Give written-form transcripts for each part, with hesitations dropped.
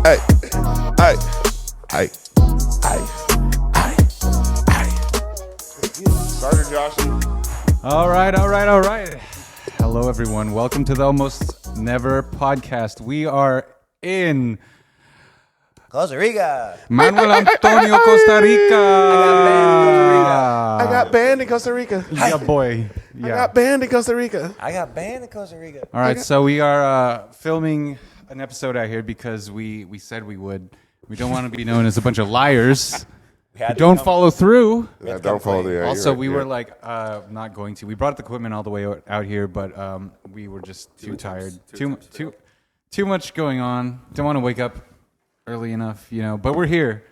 Hey, hey, hey, hey. Starter Josh. All right. Hello, everyone. Welcome to the Almost Never podcast. We are in Costa Rica. Manuel Antonio, Costa Rica. I got banned in Costa Rica. Yeah, boy. I got banned in Costa Rica. I got banned in Costa Rica. All right, so we are filming an episode out here because we said we would. We don't want to be known as a bunch of liars. Don't follow through. Yeah, don't follow the. Also, we were like not going to. We brought the equipment all the way out here, but we were just too tired. Too much going on. Don't want to wake up early enough, you know. But we're here.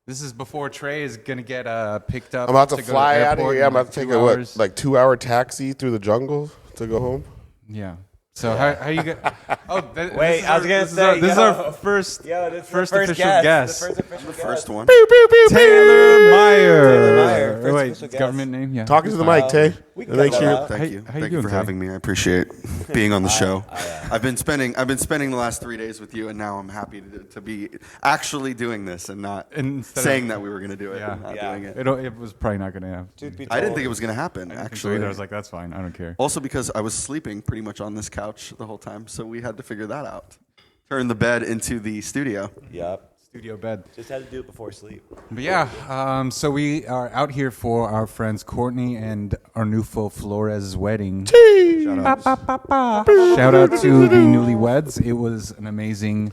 This is before Trey is gonna get picked up. I'm about to fly out of here. Yeah, I'm about to take a 2-hour taxi through the jungle to go home. Yeah. So how you get? Oh, wait! I was gonna say this is our first official guest. The first one. Taylor Meyer. Meyer, Wait, government name? Yeah. Talking to the mic, Tay. Thank you. How you Thank doing, you for Tay? having me. I appreciate being on the show. I've been spending the last 3 days with you, and now I'm happy to be actually doing this and not saying that we were going to do it and not doing it. It was probably not going to happen. I didn't think it was going to happen, actually. I was like, that's fine. I don't care. Also because I was sleeping pretty much on this couch the whole time, so we had to figure that out. Turn the bed into the studio. Yep. Studio bed. Just had to do it before sleep. But yeah, so we are out here for our friends Courtney and Arnulfo Flores' wedding. Shout out to the newlyweds. It was an amazing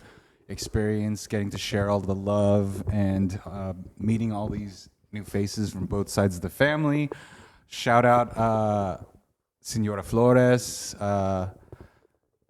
experience getting to share all the love and meeting all these new faces from both sides of the family. Shout out Senora Flores.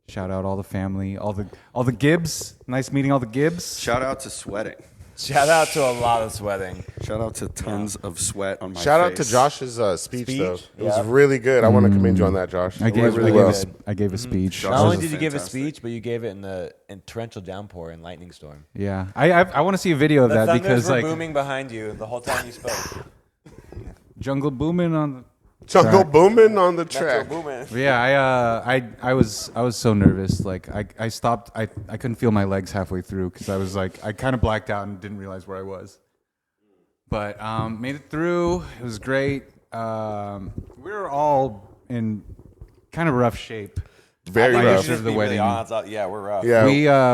Shout out all the family, all the Gibbs. Nice meeting all the Gibbs. Shout out to sweating. Shout out to a lot of sweating. Shout out to tons of sweat on my face. Shout out to Josh's speech though. It was really good. I want to commend you on that, Josh. I gave a speech. Not only did you give a speech, but you gave it in torrential downpour and lightning storm. Yeah, I want to see a video of that because were like booming behind you the whole time you spoke. jungle booming on the. Jungle booming on the track. Yeah, I was so nervous. Like I stopped. I couldn't feel my legs halfway through because I was like I kind of blacked out and didn't realize where I was. But made it through. It was great. We were all in kind of rough shape. Very rough. After the wedding. Yeah, we're rough. Yeah,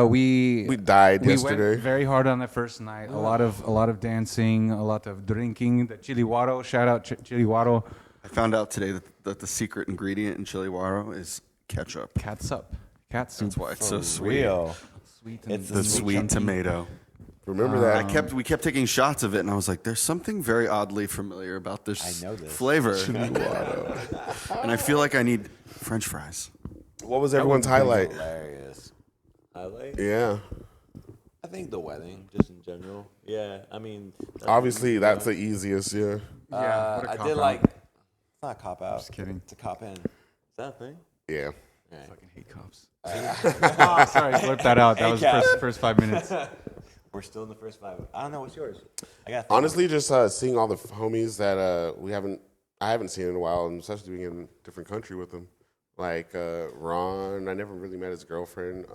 we died we yesterday. went very hard on that first night. A lot of dancing, a lot of drinking. The chili guaro. Shout out chili guaro. I found out today that the secret ingredient in chili guaro is ketchup. Catsup. That's why it's so sweet. Real. Sweet. It's The sweet tomato. Remember that? We kept taking shots of it, and I was like, "There's something very oddly familiar about this flavor." And I feel like I need French fries. What was everyone's highlight? Hilarious. Highlight? Yeah. I think the wedding, just in general. Yeah, I mean. Obviously, that's the easiest. Yeah. Yeah, what a I cop did out. like. It's not a cop out. Just kidding. It's a cop in. Is that a thing? Yeah. Right. Fucking hate cops. Sorry, blurt that out. That was the first 5 minutes. We're still in the first 5. I don't know. What's yours? I got. Honestly, just seeing all the homies that I haven't seen in a while, and especially being in a different country with them. Like Ron, I never really met his girlfriend.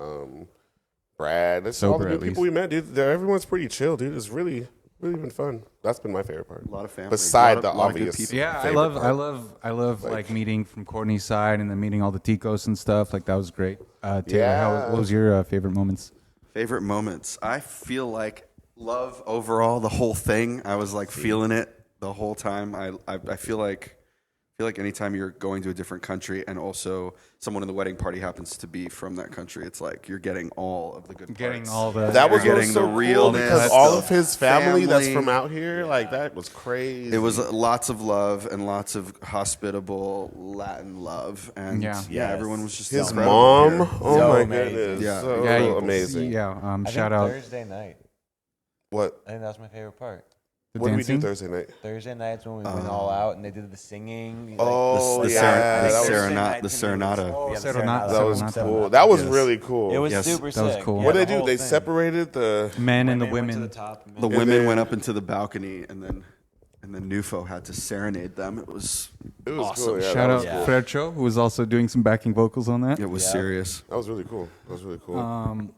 Brad, that's all the new people we met, dude. Everyone's pretty chill, dude. It's really been fun. That's been my favorite part. A lot of family. Beside the lot of good obvious. people. Yeah, I love like meeting from Courtney's side and then meeting all the Ticos and stuff. Like that was great. Taylor, what was your favorite moments? Favorite moments. I feel like love overall, the whole thing. I was like feeling it the whole time. I feel like anytime you're going to a different country and also someone in the wedding party happens to be from that country, it's like you're getting all of the good parts. That was getting so the realness, cool because all of his family that's family. from out here, like that was crazy. It was lots of love and lots of hospitable Latin love, and everyone was just his incredible mom. here. Oh So my amazing. goodness, Yeah. so amazing. Yeah, I shout think out Thursday night. What? I think that was my favorite part. the What did we do dancing. Thursday night? Thursday nights when we went all out and they did the singing. Oh, The yeah, that was- serenata. Serenata. That was Serenata. cool. That was Yes. really cool. It was Yes, super that was sick. cool. Yeah, What did the they do? whole They thing. separated the. Men and the Women went to women. the top. The And women then- went up into the balcony, and then and then Nufo had to serenade them. It was awesome. Cool. Yeah, Shout that out was cool. Fercho, who was also doing some backing vocals on that. It was serious. That was really cool.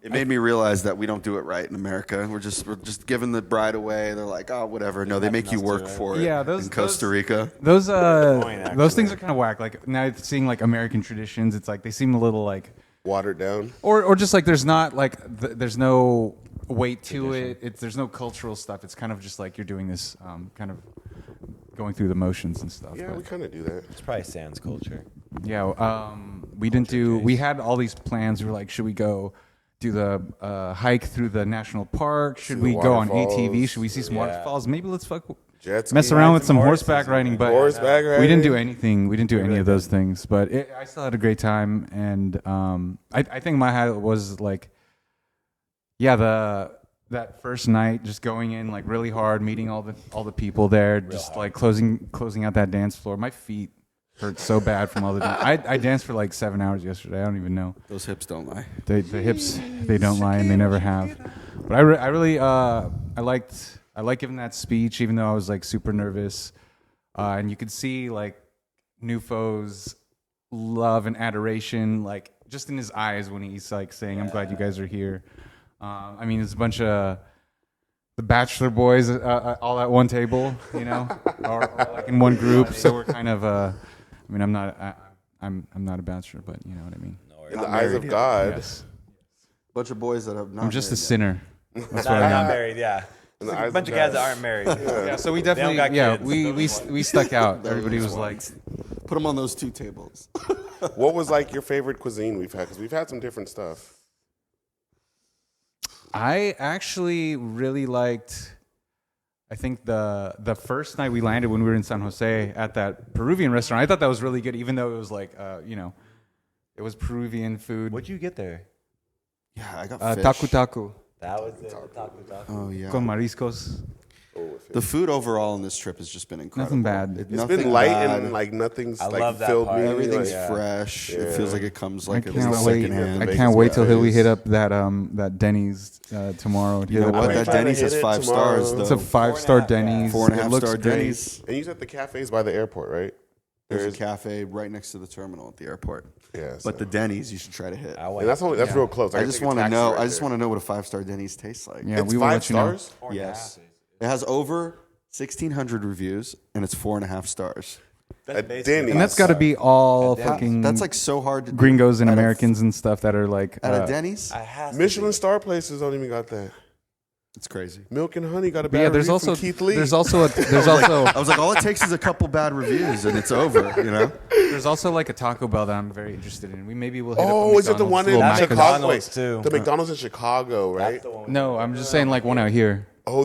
It made me realize that we don't do it right in America. We're just giving the bride away. They're like, oh, whatever. No, they make you work for it. Yeah, in Costa Rica. Those actually. those things are kind of whack. Like now seeing like American traditions, it's like they seem a little like Watered down. or just like there's not like there's no weight to it. There's no cultural stuff. It's kind of just like you're doing this kind of going through the motions and stuff. Yeah, but we kind of do that. It's probably Sans culture. yeah, we didn't do. We had all these plans. We were like, should we go do the hike through the national park? Should the we go on waterfalls. ATV? Should we see some waterfalls? Maybe let's Jet mess ski. around with some horses horseback riding, but Horseback riding. we didn't do anything. We didn't do any of those things, but I still had a great time. And I think my highlight was like, that first night, just going in like really hard, meeting all the people there, just like closing out that dance floor. My feet hurt so bad from all the. I danced for like 7 hours yesterday. I don't even know. Those hips don't lie. The hips, they don't lie, and they never have. But I really I like giving that speech, even though I was like super nervous, and you could see like Nufo's love and adoration, like just in his eyes when he's like saying, "I'm glad you guys are here." I mean, it's a bunch of the bachelor boys all at one table, you know, or like in one group. So we're kind of. I mean, I'm not a bachelor, but you know what I mean. In the eyes of God. Yes, Bunch of boys that have not. I'm just a married yet. sinner. That's what Not I am. married, yeah. In the It's like eyes a bunch of of guys God. that aren't married. Yeah, so we don't definitely, got kids. we stuck out. Everybody was like, Put them on those two tables. What was like your favorite cuisine we've had? Because we've had some different stuff. I actually really liked. I think the first night we landed when we were in San Jose at that Peruvian restaurant, I thought that was really good, even though it was like, it was Peruvian food. What'd you get there? Yeah, I got fish. Taku taku That was it. Taco. Oh yeah. con mariscos. The food overall on this trip has just been incredible. Nothing bad. It's been light and like nothing's I like love that filled part. me. Everything's like, fresh. It feels like it comes I like at can't least wait. secondhand. I Make can't us wait till we guys. hit up that Denny's tomorrow. You know what? I'm That trying to Denny's has hit it 5 tomorrow. stars though. It's a 5-star 4.5, Denny's. 4.5 It looks star great. Denny's. And you said the cafes by the airport, right? There's a cafe right next to the terminal at the airport. Yeah. But the Denny's you should try to hit. and that's real close. I just want to know. I just want to know what a 5-star Denny's tastes like. Yeah, It's we will 5 let you know. stars. Yes. It has over 1,600 reviews and it's 4.5 stars. At Denny's. And that's got to be all fucking That's like so hard to do. gringos and At a- Americans and stuff that are like. At a Denny's, Michelin star places don't even got that. it's crazy. Milk and Honey got a But bad yeah, there's review also from Keith Lee. there's also I was like, all it takes is a couple bad reviews and it's over. You know. there's also like a Taco Bell that I'm very interested in. Maybe we'll hit up Oh, a is it the one in McDonald's, little Chicago? McDonald's, too. The McDonald's in Chicago, right? No, I'm just saying like one out here. Oh,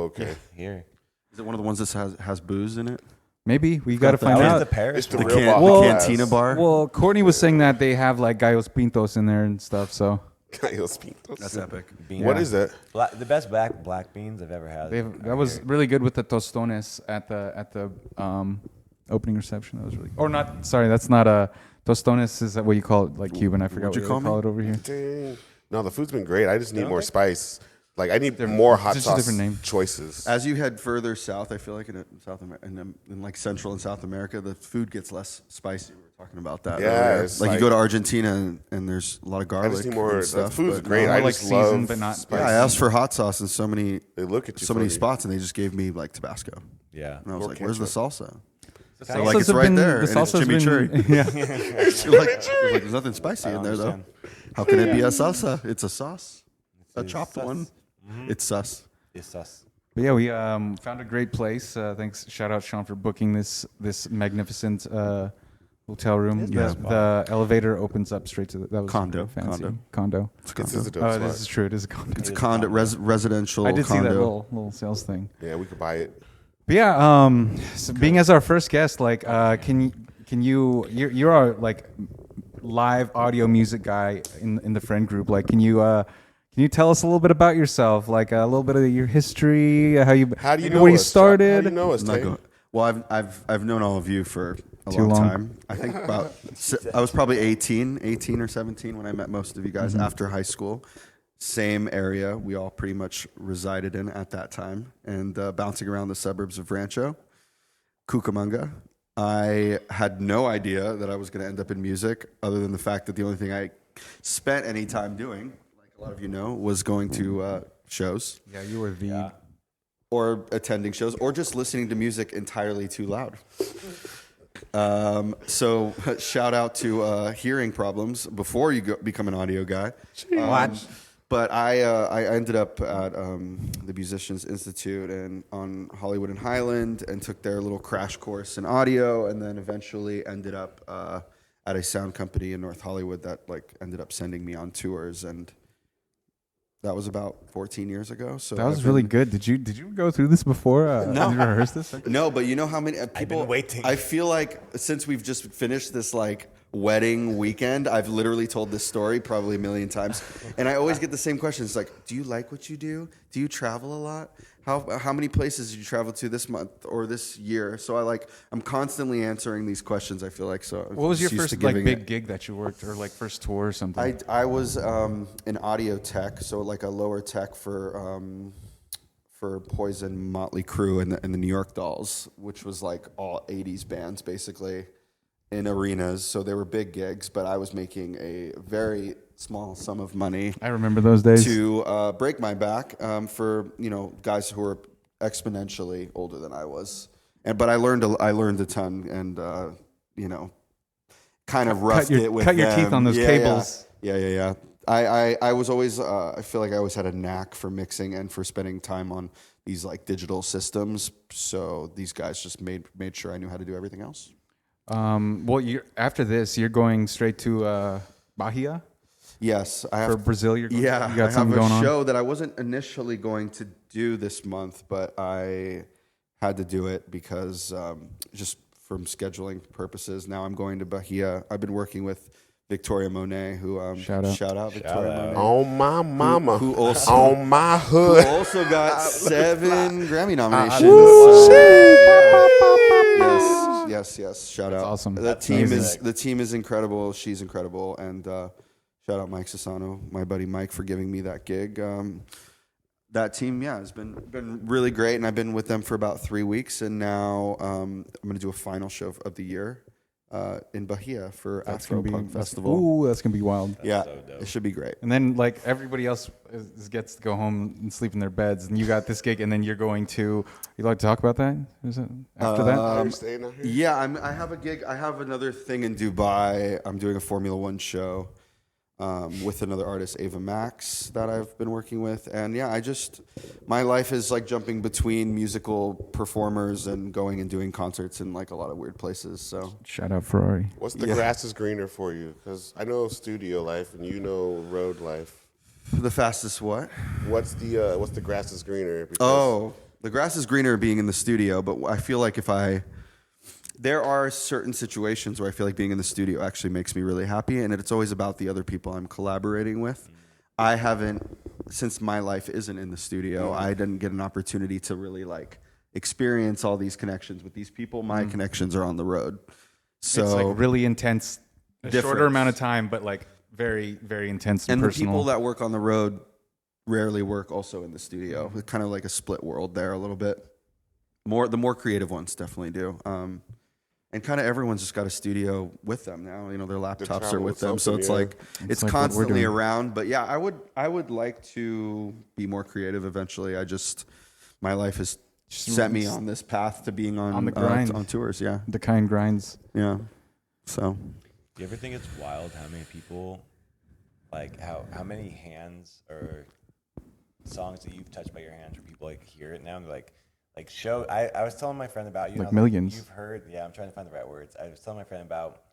okay. Here. Is it one of the ones that has booze in it? Maybe we got to the- find That was out. the Paris It's the one. real The Baja cantina bar. Well, Courtney was saying that they have like gallos pintos in there and stuff. So Gallos Pintos. That's epic. Bean. What is that? The best black beans I've ever had. that was really good with the tostones at the opening reception. That was really. Or not. Sorry, that's not a tostones. Is that what you call it? Like Cuban? I forgot What'd what you you call call me? it over here. Dang. No, the food's been great. I just need more spice. Like I need more hot just a sauce different name. choices. As you head further south, I feel like in South America, in like Central and South America, the food gets less spicy. We were talking about that. Yeah, earlier. it's like you like- go to Argentina and there's a lot of I garlic. just need more. and The stuff, food's but great. no, I like just seasoned, love but not spicy. Yeah, I asked for hot sauce in so many They look at you so many funny. spots, and they just gave me like Tabasco. Yeah. And I was Or like, "Where's the salsa?" The They're like, "It's salsas have right been- there, The and it's salsa's been- chimichurri. Yeah. You're like, "There's nothing spicy in there, though. understand. How can it be a salsa? It's a sauce, a It's chopped sus. one. It's sus." It's us. But yeah, we found a great place. Thanks, shout out Sean for booking this magnificent hotel room. The elevator opens up straight to that was Condo, fancy condo. This is a dope Oh, spot. this is true. It is a condo. It's a condo, residential. I did see condo. that little sales thing. Yeah, we could buy it. But yeah, so being as our first guest, like, can you're our like live audio music guy in the friend group. Like, can you tell us a little bit about yourself, like a little bit of your history, How do you maybe know where you us? started? How do you know us, I'm not Tay? going- Well, I've known all of you for a Too long long. time. I think I was probably 18 or 17 when I met most of you guys after high school. same area we all pretty much resided in at that time, and bouncing around the suburbs of Rancho, Cucamonga. I had no idea that I was going to end up in music, other than the fact that the only thing I spent any time doing, like a lot of you know, was going to shows. Yeah, you were the. Or attending shows, or just listening to music entirely too loud. So shout out to hearing problems before you become an audio guy. But I ended up at the Musicians Institute and on Hollywood and Highland, and took their little crash course in audio, and then eventually ended up at a sound company in North Hollywood that like ended up sending me on tours, and that was about 14 years ago. So That was really good. Did you go through this before? No. Did you rehearse this? No, but you know how many people? I've been waiting. I feel like since we've just finished this like wedding weekend, I've literally told this story probably a million times, and I always get the same questions like, "Do you like what you do? Do you travel a lot? How many places did you travel to this month or this year?" So I'm constantly answering these questions. I feel like so. What was your just used first to like giving big it. gig that you worked, or like first tour or something? I was an audio tech, so like a lower tech for Poison, Motley Crue, and the New York Dolls, which was like all 80s bands basically in arenas. So they were big gigs, but I was making a very small sum of money I remember those days. to break my back for guys who were exponentially older than I was. But I learned a ton, and kind of roughed it with cut your them. teeth on those cables. Yeah. I was always I feel like I always had a knack for mixing and for spending time on these like digital systems. So these guys just made sure I knew how to do everything else. Well, after this, you're going straight to Bahia Yes, I have. for Brazil. You got I have something a going on. show that I wasn't initially going to do this month, but I had to do it because just from scheduling purposes. Now I'm going to Bahia. I've been working with Victoria Monet, who Shout out. Victoria Monet. On my mama. Who also on my who hood. also got 7 Grammy nominations. Yes. Shout out. awesome. The That's team amazing. the team is incredible. She's incredible, and shout out Mike Sassano, my buddy Mike, for giving me that gig. That team, has been really great, and I've been with them for about 3 weeks, and now I'm going to do a final show of the year in Bahia for Afropunk Festival. Ooh, that's gonna be wild. Yeah, so dope. it should be great. And then like everybody else gets to go home and sleep in their beds, and you got this gig, and then you're going to. You like to talk about that? Is it after that? Are you staying out here? Yeah, I have a gig. I have another thing in Dubai. I'm doing a Formula One show with another artist, Ava Max, that I've been working with. And yeah, my life is like jumping between musical performers and going and doing concerts in like a lot of weird places. So Shout out Ferrari. What's the grass is greener for you? Because I know studio life and you know road life. the fastest what? What's the grass is greener? Because Oh, the grass is greener being in the studio, but I feel like there are certain situations where I feel like being in the studio actually makes me really happy, and it's always about the other people I'm collaborating with. I haven't, since my life isn't in the studio, I didn't get an opportunity to really like experience all these connections with these people. My connections are on the road. So It's like really intense, a shorter Different. amount of time, but like very, very intense and and the personal. people that work on the road rarely work also in the studio. It's kind of like a split world there a little bit. The more creative ones definitely do. And kind of everyone's just got a studio with them now. Their laptops are travel with with them, so something, it's yeah. like it's like what we're constantly doing. around. But yeah, I would like to be more creative eventually. My life has set me on this path to being on the grind. on tours. Yeah, the kind grinds. yeah. So Do you ever think it's wild how many people, like how many hands or songs that you've touched by your hands where people like hear it now and they're like show. I was telling my friend about you. Like and I was millions. You've heard. Yeah, I'm trying to find the right words. I was telling my friend about.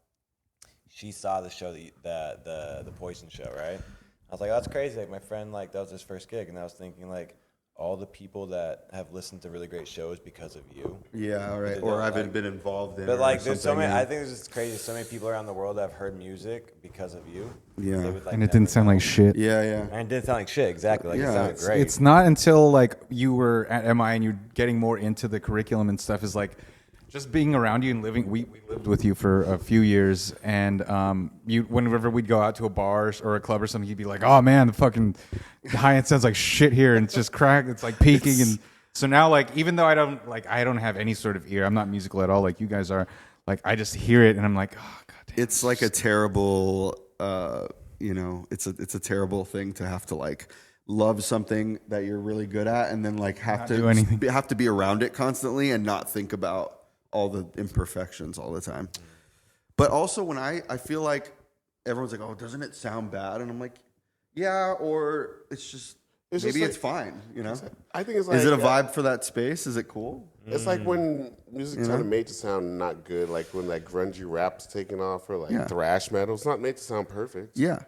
She saw the show, the Poison show, right? I was like, oh, that's crazy. Like my friend, like that was his first gig, and I was thinking like all the people that have listened to really great shows because of you. yeah, all right. They Or don't, I've like- been involved in. But or like, there's so something, many. yeah. I think it's just crazy. So many people around the world that have heard music because of you. Yeah. They would, like, And it never didn't sound know. like shit. Yeah, yeah. And it didn't sound like shit. Exactly. Like Yeah, it sounded great. It's not until like you were at MI and you're getting more into the curriculum and stuff is like just being around you and living. We lived with you for a few years, and whenever we'd go out to a bar or a club or something, you'd be like, "Oh man, the fucking high end sounds like shit here," and it's just crack. It's like peaking, and so now like even though I don't have any sort of ear, I'm not musical at all like you guys are. Like I just hear it, and I'm like, oh god damn. It's like a terrible, it's a terrible thing to have to like love something that you're really good at, and then like have to be around it constantly and not think about all the imperfections all the time. But also when I feel like everyone's like, oh, doesn't it sound bad? And I'm like, yeah, or maybe it's fine, you know? I think it's like, is it a vibe for that space? Is it cool? It's like when music's kind of made to sound not good, like when like grungy rap's taking off or like thrash metal. It's not made to sound perfect. Yeah.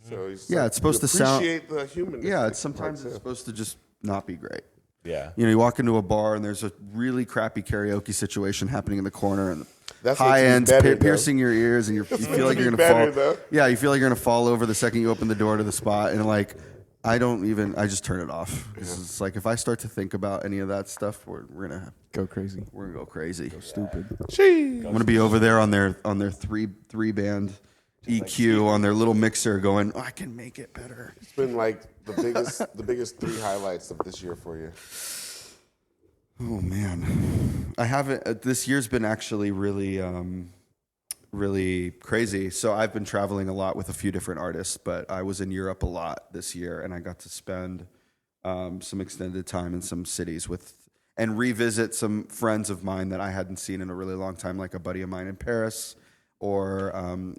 So it's supposed to sound. Appreciate the human. Yeah, sometimes it's supposed to just not be great. Yeah. You walk into a bar and there's a really crappy karaoke situation happening in the corner, and that's high ends piercing your ears, and you feel like you're gonna fall. Yeah, you feel like you're gonna fall over the second you open the door to the spot, and like I just turn it off. It's like if I start to think about any of that stuff, we're gonna go crazy. We're gonna go crazy. Go stupid. I'm gonna be over there on their three band EQ on their little mixer going, oh, I can make it better. It's been like the biggest 3 highlights of this year for you. Oh man, I haven't. This year's been actually really, really crazy. So I've been traveling a lot with a few different artists, but I was in Europe a lot this year, and I got to spend some extended time in some cities and revisit some friends of mine that I hadn't seen in a really long time, like a buddy of mine in Paris, or an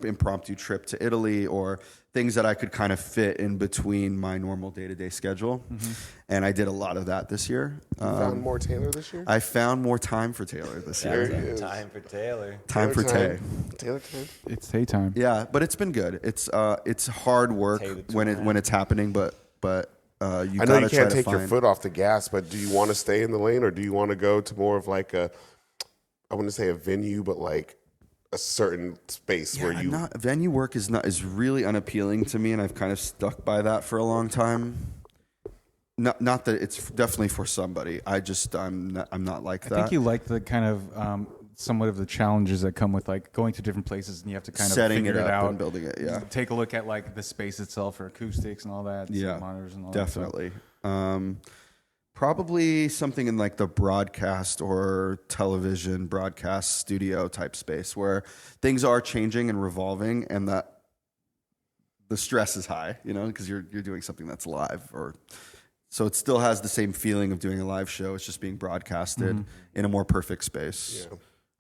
impromptu trip to Italy, or things that I could kind of fit in between my normal day-to-day schedule. Mm-hmm. And I did a lot of that this year. You found more Taylor this year? I found more time for Taylor this year. Time for Taylor. Time for Tay. Taylor time. It's Tay time. Yeah, but it's been good. It's hard work when it's happening, but I know you can't take your foot off the gas, but do you want to stay in the lane, or do you want to go to more of like I wouldn't say a venue, but like a certain space where you venue work is really unappealing to me, and I've kind of stuck by that for a long time. Not that it's definitely for somebody. I'm not like that. I think you like the kind of somewhat of the challenges that come with like going to different places, and you have to kind of setting figure it it up out and building it. Yeah, take a look at like the space itself or acoustics and all that. Yeah, monitors and all definitely. that. Probably something in like the broadcast or television broadcast studio type space where things are changing and revolving, and that the stress is high, because you're doing something that's live, so it still has the same feeling of doing a live show. It's just being broadcasted in a more perfect space.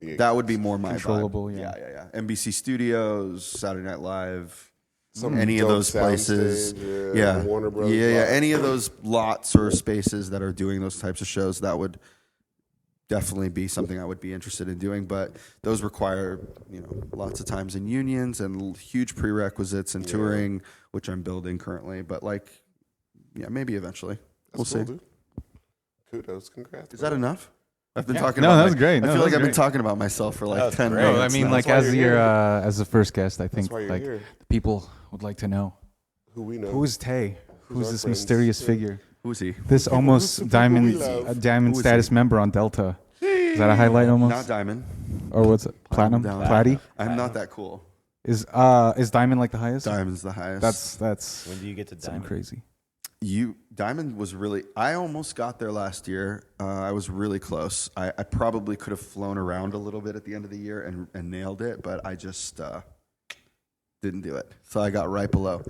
Yeah. That would be more my controllable. Vibe. Yeah. NBC Studios, Saturday Night Live. Any of those places, Warner Bros. Any of those lots or spaces that are doing those types of shows, that would definitely be something I would be interested in doing. But those require, lots of times in unions and huge prerequisites and touring, which I'm building currently. But maybe eventually. We'll see. Dude. Kudos, congrats. Is that enough? I've been talking. No, that was great. I feel like I've been talking about myself for like 10 minutes. No, I mean, like as the first guest, I think like the people would like to know who we know. Who is Tay? Who's this mysterious figure? Who's he? This almost diamond status member on Delta. Is that a highlight almost? Not diamond. Or what's it? Platinum? Platy? I'm not that cool. Is diamond like the highest? Diamond's the highest. That's when do you get to diamond? Crazy. Diamond was really. I almost got there last year. I was really close. I probably could have flown around a little bit at the end of the year and nailed it, but I just didn't do it. So I got right below.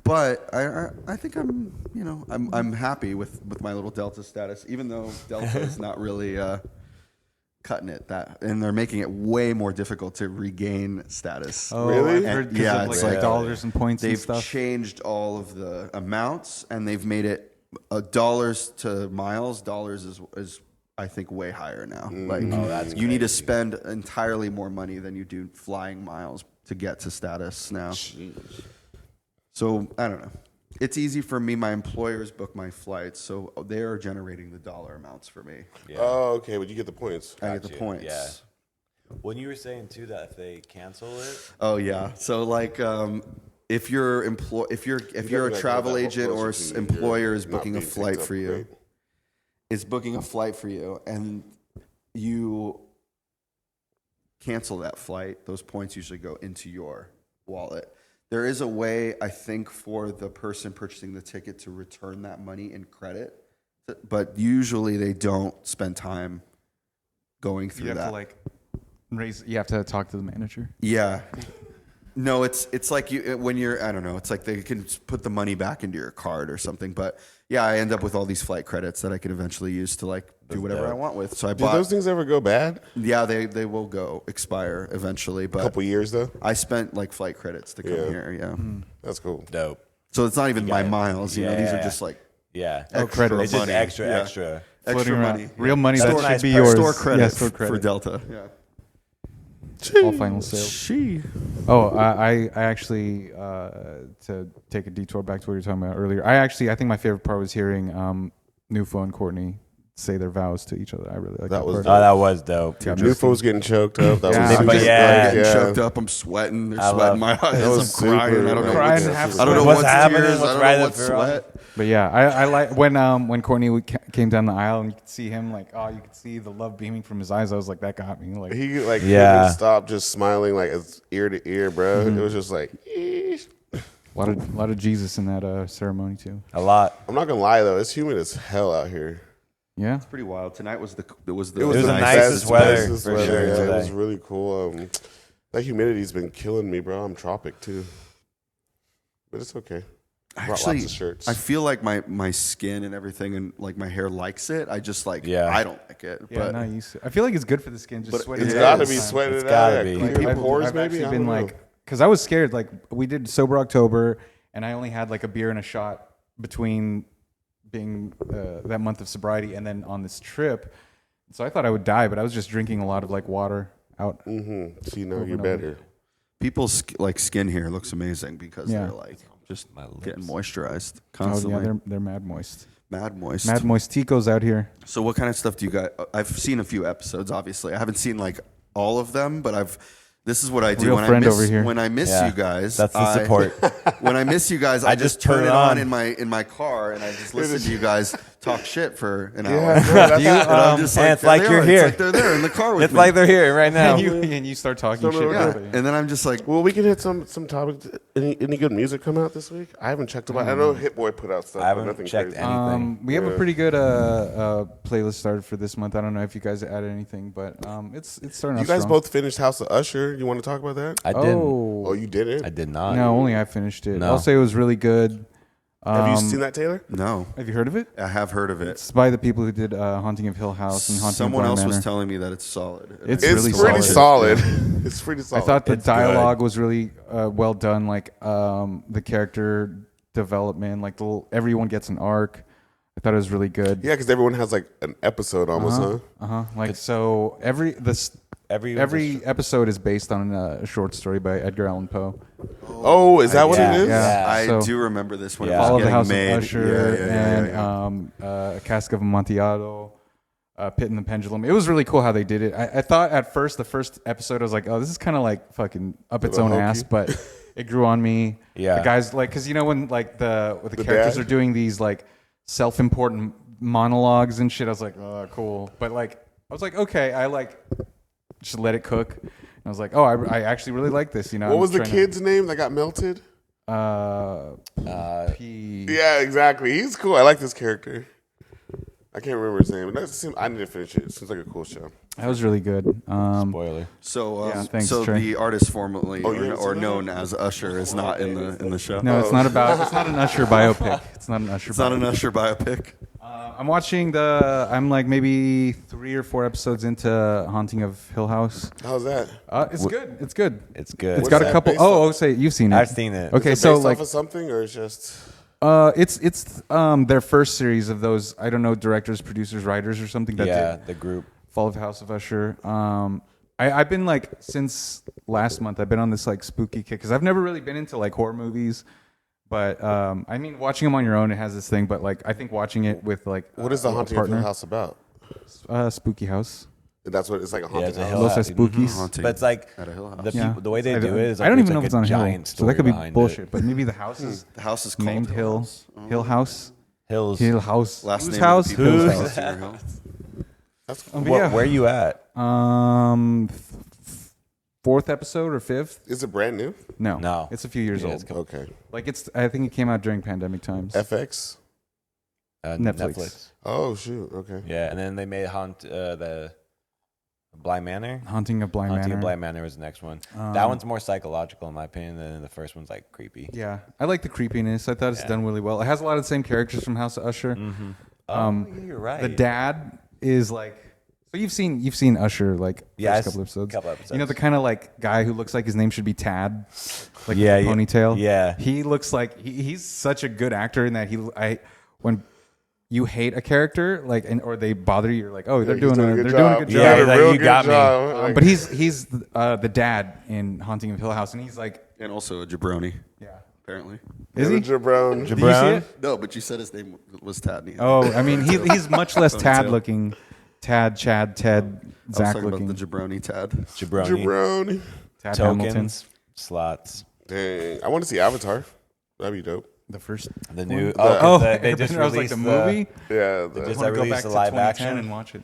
But I think I'm happy with my little Delta status, even though Delta is not really cutting it and they're making it way more difficult to regain status. Oh, really? It's like dollars and points and stuff. They've changed all of the amounts, and they've made it dollars to miles. Dollars is I think way higher now. That's you need to spend entirely more money than you do flying miles to get to status now. Jeez. So I don't know. It's easy for me. My employers book my flights, so they are generating the dollar amounts for me. Yeah. Oh, okay. But you get the points. I get the points. Yeah. When you were saying too that if they cancel it. Oh yeah. So like, if you're a travel agent or employer is booking a flight for you, is booking a flight for you, and you cancel that flight, those points usually go into your wallet. There is a way, I think, for the person purchasing the ticket to return that money in credit, but usually they don't spend time going through You have that. to like you have to talk to the manager. Yeah. No, it's like when you're, I don't know, it's like they can put the money back into your card or something. But yeah, I end up with all these flight credits that I can eventually use to like do whatever I want with. So I Do bought. those things ever go bad? Yeah, they will expire eventually. But A couple years though. I spent like flight credits to come Yeah. here. Yeah. That's cool. Dope. So it's not even my got it. miles. You know, these are Yeah. just like Yeah. extra credits. It's just money. extra, Yeah. extra. Floating Extra around. money. Real money That's that a should nice be price. yours. Store credit, Yeah, store for credit. Delta. Yeah. All final sales. Oh, I actually to take a detour back to what you were talking about earlier. I think my favorite part was hearing Nufo and Courtney say their vows to each other. I really like that was part. dope. Oh, that was dope. Yeah, Nufo was getting choked up. That Yeah. was But super yeah. Getting yeah. choked up. I'm sweating. They're I sweating love- my eyes. That was I'm crying. super, I don't know. Crying like, half super I don't know What's what's happening? tears. What's I don't right know up what's your arm? sweat. But yeah, I like when Courtney came down the aisle and you could see him like, oh, you could see the love beaming from his eyes. I was like, that got me. Like, He like Yeah. couldn't stop just smiling like it's ear to ear, bro. It was just like, "Eesh." a lot of Jesus in that ceremony too. A lot. I'm not gonna lie though, it's humid as hell out here. Yeah. Pretty wild. Tonight was the It was the the nicest best- weather, bestest for weather, sure, yeah. It today. was really cool. That humidity's been killing me, bro. I'm tropic too, but it's okay. Brought Actually, lots of shirts. I feel like my skin and everything and like my hair likes it. I just like Yeah. I don't like it. Yeah, but not used to. I feel like it's good for the skin. Just But sweating. it's it got to is. be sweated It's out. gotta Yeah, be. clear Like, your pores, I've maybe. actually I been don't know. like, because I was scared. Like we did sober October, and I only had like a beer and a shot between being that month of sobriety and then on this trip. So I thought I would die, but I was just drinking a lot of like water out. See, now Over you're and over. better. people's like skin here looks amazing because Yeah. they're like just My lips. getting moisturized Oh constantly. yeah, they're mad moist. Mad moist. Mad moist Ticos out here. So what kind of stuff do you got? I've seen a few episodes. Obviously, I haven't seen like all of them, but this is what I do Real when I friend miss over here. when I miss Yeah, you guys. that's the support. When I miss you guys, I just just turn turn it it on on. in my car and I just listen to you guys talk shit for an hour. Yeah, Do you, And I'm just and it's there like they you're are. here. It's like they're there in the car with It's me. like they're here right now. And you start talking So shit. no, yeah. about it. And then I'm just like, well, we can hit some topics. Any good music come out this week? I haven't checked about. I know Hit Boy put out stuff. I but haven't nothing checked crazy. anything. We have a Yeah. pretty good playlist started for this month. I don't know if you guys added anything, but it's starting. You off guys strong. both finished House of Usher. You want to talk about that? I didn't. Oh, you didn't? I did not. No, only I finished it. No. I'll say it was really good. Have you seen that, Taylor? no, Have you heard of it? I have heard of it. It's by the people who did Haunting of Hill House and Haunting Someone of else Bly was Manor. telling me that it's solid. And It's I It's really pretty solid. solid. It's pretty I solid. thought the It's dialogue was really well done. Like the character development, like everyone gets an arc. I thought it was really good. Yeah, because everyone has like an episode almost, huh? Like so, every Every episode is based on a short story by Edgar Allan Poe. Oh, is that what Yeah. it is? Yeah. I So- do remember this when Yeah. it was All of the getting House made. of Usher and yeah. a Cask of Amontillado, Pit and the Pendulum. It was really cool how they did it. I thought at first, the first episode, I was like, oh, this is kind of like fucking up its Little own hokey. ass, but it grew on me. Yeah. The guys, like, because you know when like the characters dad? are doing these like self-important monologues and shit, I was like, oh, cool. But like, I was like, okay, I like just let it cook. And I was like, oh, I actually really like this. You know, What I'm was the trying to- kid's name that got melted? P. Yeah, exactly. He's cool. I like this character. I can't remember his name. I need to finish it. It seems like a cool show. That was really good. spoiler. So, Yeah, thanks, so Trey. the artist formerly you haven't or seen known as Usher is not in the show. No, it's not about. It's not an Usher biopic. It's not an Usher. It's not an Usher biopic. I'm watching I'm like maybe 3 or 4 episodes into Haunting of Hill House. How's that? It's good. It's good. It's good. It's got a that couple. based Oh, on? say you've seen it. I've seen it. Okay, Is it so based like off of something or it's just it's their first series of those. I don't know, directors, producers, writers, or something that Yeah, did the group. Fall of House of Usher. I've been like since last month. I've been on this like spooky kick because I've never really been into like horror movies. But I mean, watching them on your own, it has this thing. But like, I think watching it with like what is the a Haunting of partner, Hill House about? Spooky House. That's what it's like a haunted it's a house. hill Los house. Spookies. Haunting But it's like at a Hill House. the Yeah. people, the way they do it is like I don't there's even know like if it's a on a hill, giant so that could be story behind bullshit. it. But maybe the house is The house is called named Hill. House. Oh. Hill House. Hills. Hill House. Last Whose name house? of the people Hill's is house. House. Hill. That's cool. Yeah. Where are you at? Fourth episode or fifth? Is it brand new? No, it's a few years Yeah, old. it's cool. Okay. Like I think it came out during pandemic times. FX. Netflix. Oh shoot. Okay. Yeah, and then they made the Blind Manor. Haunting of Blind Haunting Manor. of Blind Manor was the next one. That one's more psychological in my opinion, than the first one's like creepy. Yeah, I like the creepiness. I thought it's done really well. It has a lot of the same characters from House of Usher. Mm-hmm. Yeah, you're right. The dad is like. So you've seen Usher like first couple episodes. You know the kind of like guy who looks like his name should be Tad, like with a ponytail. Yeah, he looks like he's such a good actor in that when you hate a character like or they bother you, you're like, oh, they're doing a good job. Yeah, Like, you got me. But he's the dad in Haunting of Hill House, and he's like, And also a jabroni. yeah, Apparently. is he? Jabron. Did you see it? No, but you said his name was Tad. Oh, I mean he's much less Tad looking. Tad, Chad, Ted, Zach talking looking. about the jabroni Tad. Jabroni. Tad Hamilton. Tokens, slots. Dang. I want to see Avatar. That'd be dope. The first. The new. They just just I was like released the movie. Yeah. They I just want to go released back the to live 2010 action. and watch it.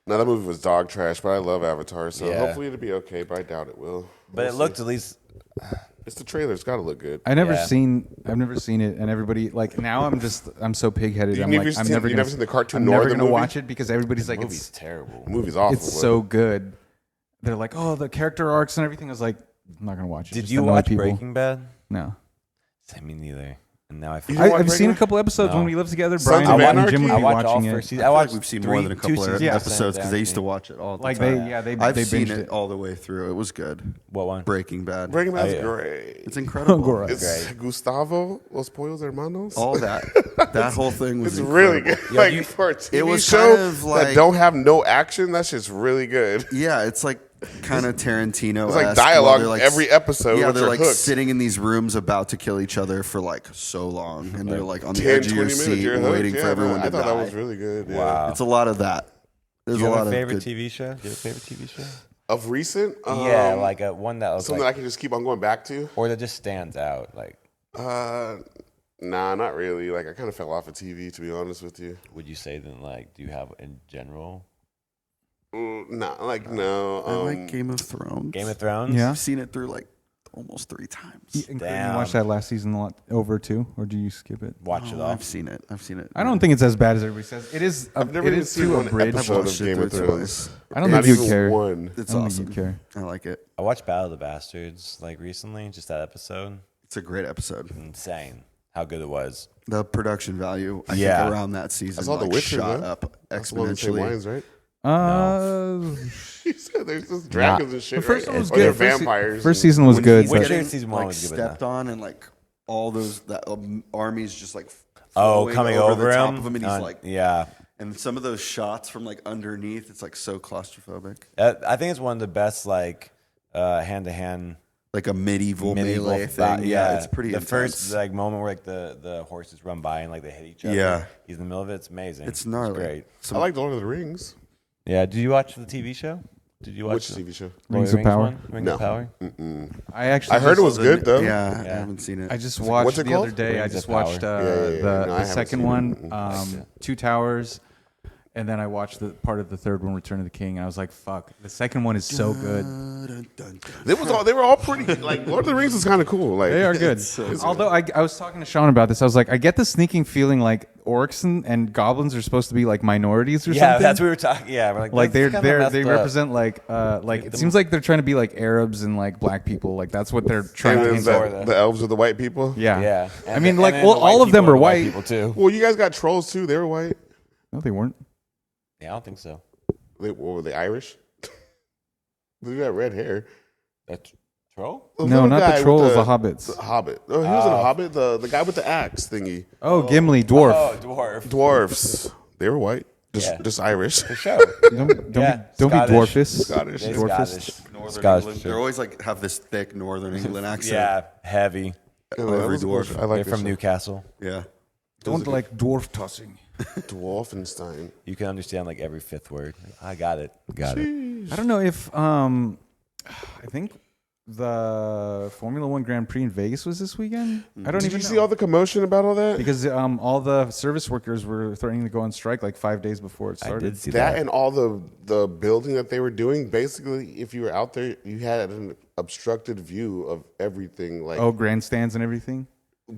Now that movie was dog trash, but I love Avatar, so Yeah. hopefully it'll be okay. But I doubt it will. But We'll it looked see. at least. It's the trailer. It's got to look good. I've never Yeah. seen it, and everybody like now I'm so pig-headed. You've I'm never like seen- I'm never you've gonna never seen the cartoon I'm nor never the gonna movie? watch it because everybody's like The movie's it's terrible. The movie's awful. it's so good. They're like, oh, the character arcs and everything. I was like, I'm not gonna watch it. Did Just you annoy watch people. Breaking Bad? No, Me neither. And now I feel. You didn't watch I've seen Breaking a couple episodes No. when we lived together. Sons Brian of and Anarchy? Jim would I be watched all watching four it. seasons. I I feel watched like we've seen two more than a couple seasons of of episodes because they used to Anthony. watch it all the Like time. they I've they seen binged it all the way through. It was good. What one? Breaking Bad. Breaking Bad's yeah. great. It's incredible. Great. It's Gustavo Los Pollos Hermanos. All that. That whole thing was It's really incredible. good. Yo, Like you- for a TV it was show kind of like- that don't have no action, that's just really good. Yeah, it's like kind of Tarantino. It's like dialogue every episode. Yeah, which they're are like hooked. sitting in these rooms about to kill each other for like so long, and they're like on the 10, edge of 20 your minutes. seat, You're hooked. waiting Yeah, for everyone I to thought die. that was really good. Yeah. Wow. It's a lot of that. There's Do you a lot have a of favorite good. TV show? Do you have a favorite TV show? Of recent, Yeah, like a one that was something like, I can just keep on going back to. or that just stands out. Like, Nah, not really. Like I kind of fell off of TV, to be honest with you. would you say then? Like, do you have in general No. I like Game of Thrones. Game of Thrones? Yeah. I've seen it through like almost 3 times. You Damn. watched that last season a lot over too, or do you skip it? Watch it Oh, all. I've seen it. I don't think it's as bad as everybody says. It is. I've never it even is seen too one abridged. I've episode watched of it Game of through Thrones. I don't Not think you'd even care. one. It's I don't awesome. think you'd care. I like it. I watched Battle of the Bastards like recently, just that episode. It's a great episode. Insane how good it was. The production value, I Yeah. think, around that season I saw The like, Witcher, shot man. up That's one of the same exponentially. lines, right? Uh, She said there's just dragons and shit. the first right? one was Or they're good. First vampires. First and- season was good. He's but- Witcher getting, season one like, was good, but stepped on, and like all those armies just like Oh, flowing coming the over top him. of him, and he's like, yeah. and some of those shots from like underneath, it's like so claustrophobic, I think it's one of the best like hand to hand like a medieval melee thing. Yeah, it's pretty. The intense. first like moment where like the horses run by and like they hit each other. Yeah. He's in the middle of it. It's amazing. it's gnarly. great. I like Lord of the Rings. Yeah. Did you watch the TV show? Did you watch Which the TV show? Lord Rings of Power? one? Rings No. of Power. I actually. I heard it just- was good though. Yeah, I Yeah. haven't seen it. I just watched What's it the other called? day. I Rings just of Power. watched Yeah, the no, I haven't second seen one, Two Towers, and then I watched the part of the third one, Return of the King. And I was like, "Fuck!" The second one is so good. They were all pretty. Like Lord of the Rings is kind of cool. Like They are good. Although I was talking to Sean about this, I was like, I get the sneaking feeling like orcs and goblins are supposed to be like minorities or Yeah, something. that's what we were talking. Yeah, we're Like that's kinda they messed up. represent like it seems like they're trying to be like Arabs and like black people. Like that's what they're trying And to then hint for at. the- the elves are the white people. Yeah. Yeah. I mean, And like, then well, the white all of them people are the white. people too. Well, you guys got trolls too. They were white. No, they weren't. Yeah, I don't think so. What were they Irish? They got red hair. That's troll. The No, little not guy the with trolls, the hobbits. The Hobbit. Oh, he was in a Hobbit. The guy with the axe thingy. Oh, Gimli, dwarf. Oh, dwarf. Dwarfs. They were white. Just Irish. For sure. Don't Yeah, be Scottish. dwarfish. Scottish. They're Dwarfist. Scottish. Northern Scottish. England. They're always like have this thick Northern England accent. Yeah, heavy. Yeah, that every was cool. dwarf. I like They're from Newcastle. Yeah. Don't like dwarf tossing. Dwarfenstein. You can understand like every fifth word. I got it. Got it. I don't know if I think the Formula One Grand Prix in Vegas was this weekend. I don't Did even you know. see all the commotion about all that? Because all the service workers were threatening to go on strike like 5 days before it I started. did see that that. and all the building that they were doing. Basically, if you were out there, you had an obstructed view of everything. Like Grandstands and everything.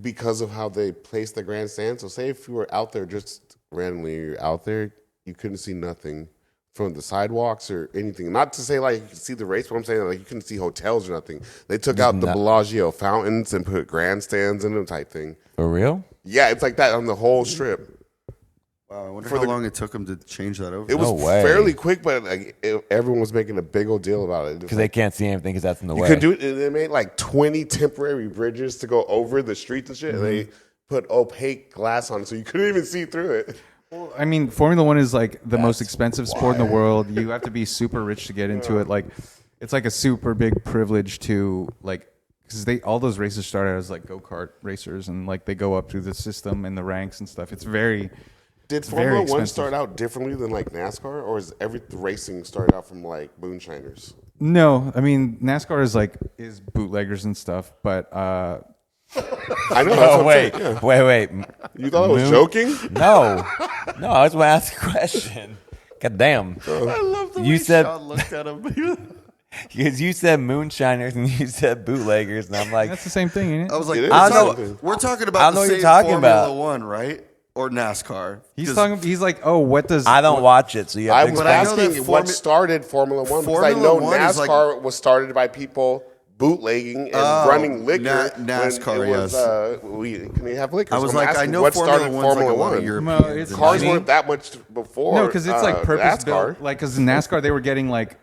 because of how they placed the grandstand. So say if you were out there just randomly, you're out there, you couldn't see nothing from the sidewalks or anything. Not to say like you could see the race, but I'm saying like you couldn't see hotels or nothing. They took out the Bellagio fountains and put grandstands in them type thing. For real? Yeah, it's like that on the whole strip. Wow, I wonder how long it took them to change that over. It was No way. fairly quick, but like everyone was making a big old deal about it. Because they can't see anything because that's in the You way. could do it. And they made like 20 temporary bridges to go over the streets and shit. And they put opaque glass on it, so you couldn't even see through it. Well, I mean, Formula One is like the most expensive sport in the world. You have to be super rich to get into it. Like, it's like a super big privilege to like, because all those races start out as like go-kart racers, and like they go up through the system and the ranks and stuff. It's very. Did very Formula One expensive. start out differently than like NASCAR, or is every racing started out from like moonshiners? No, I mean NASCAR is bootleggers and stuff, but I know. That's Oh, what I'm saying, yeah. wait. You thought I was joking? No. I was going to ask a question. God damn. I love the You way said- Sean looked at him. Because you said moonshiners and you said bootleggers, and I'm like, that's the same thing, ain't it? I was like, It is I don't something. we're talking I about don't the know what same you're talking Formula about. One, right? Or NASCAR. He's like, oh, what does I don't watch it, so you I have to was But I know explain. asking that what started Formula One because I Formula know One is NASCAR was started by people bootlegging and running liquor. NASCAR, when it was, yes. We couldn't have liquor. I So was I'm like, I asking know what Formula started One's like a Formula lot of One. Europeans. Well, it's and Cars I mean- weren't that much before. no, because it's like purpose NASCAR. built. Like, because in NASCAR they were getting like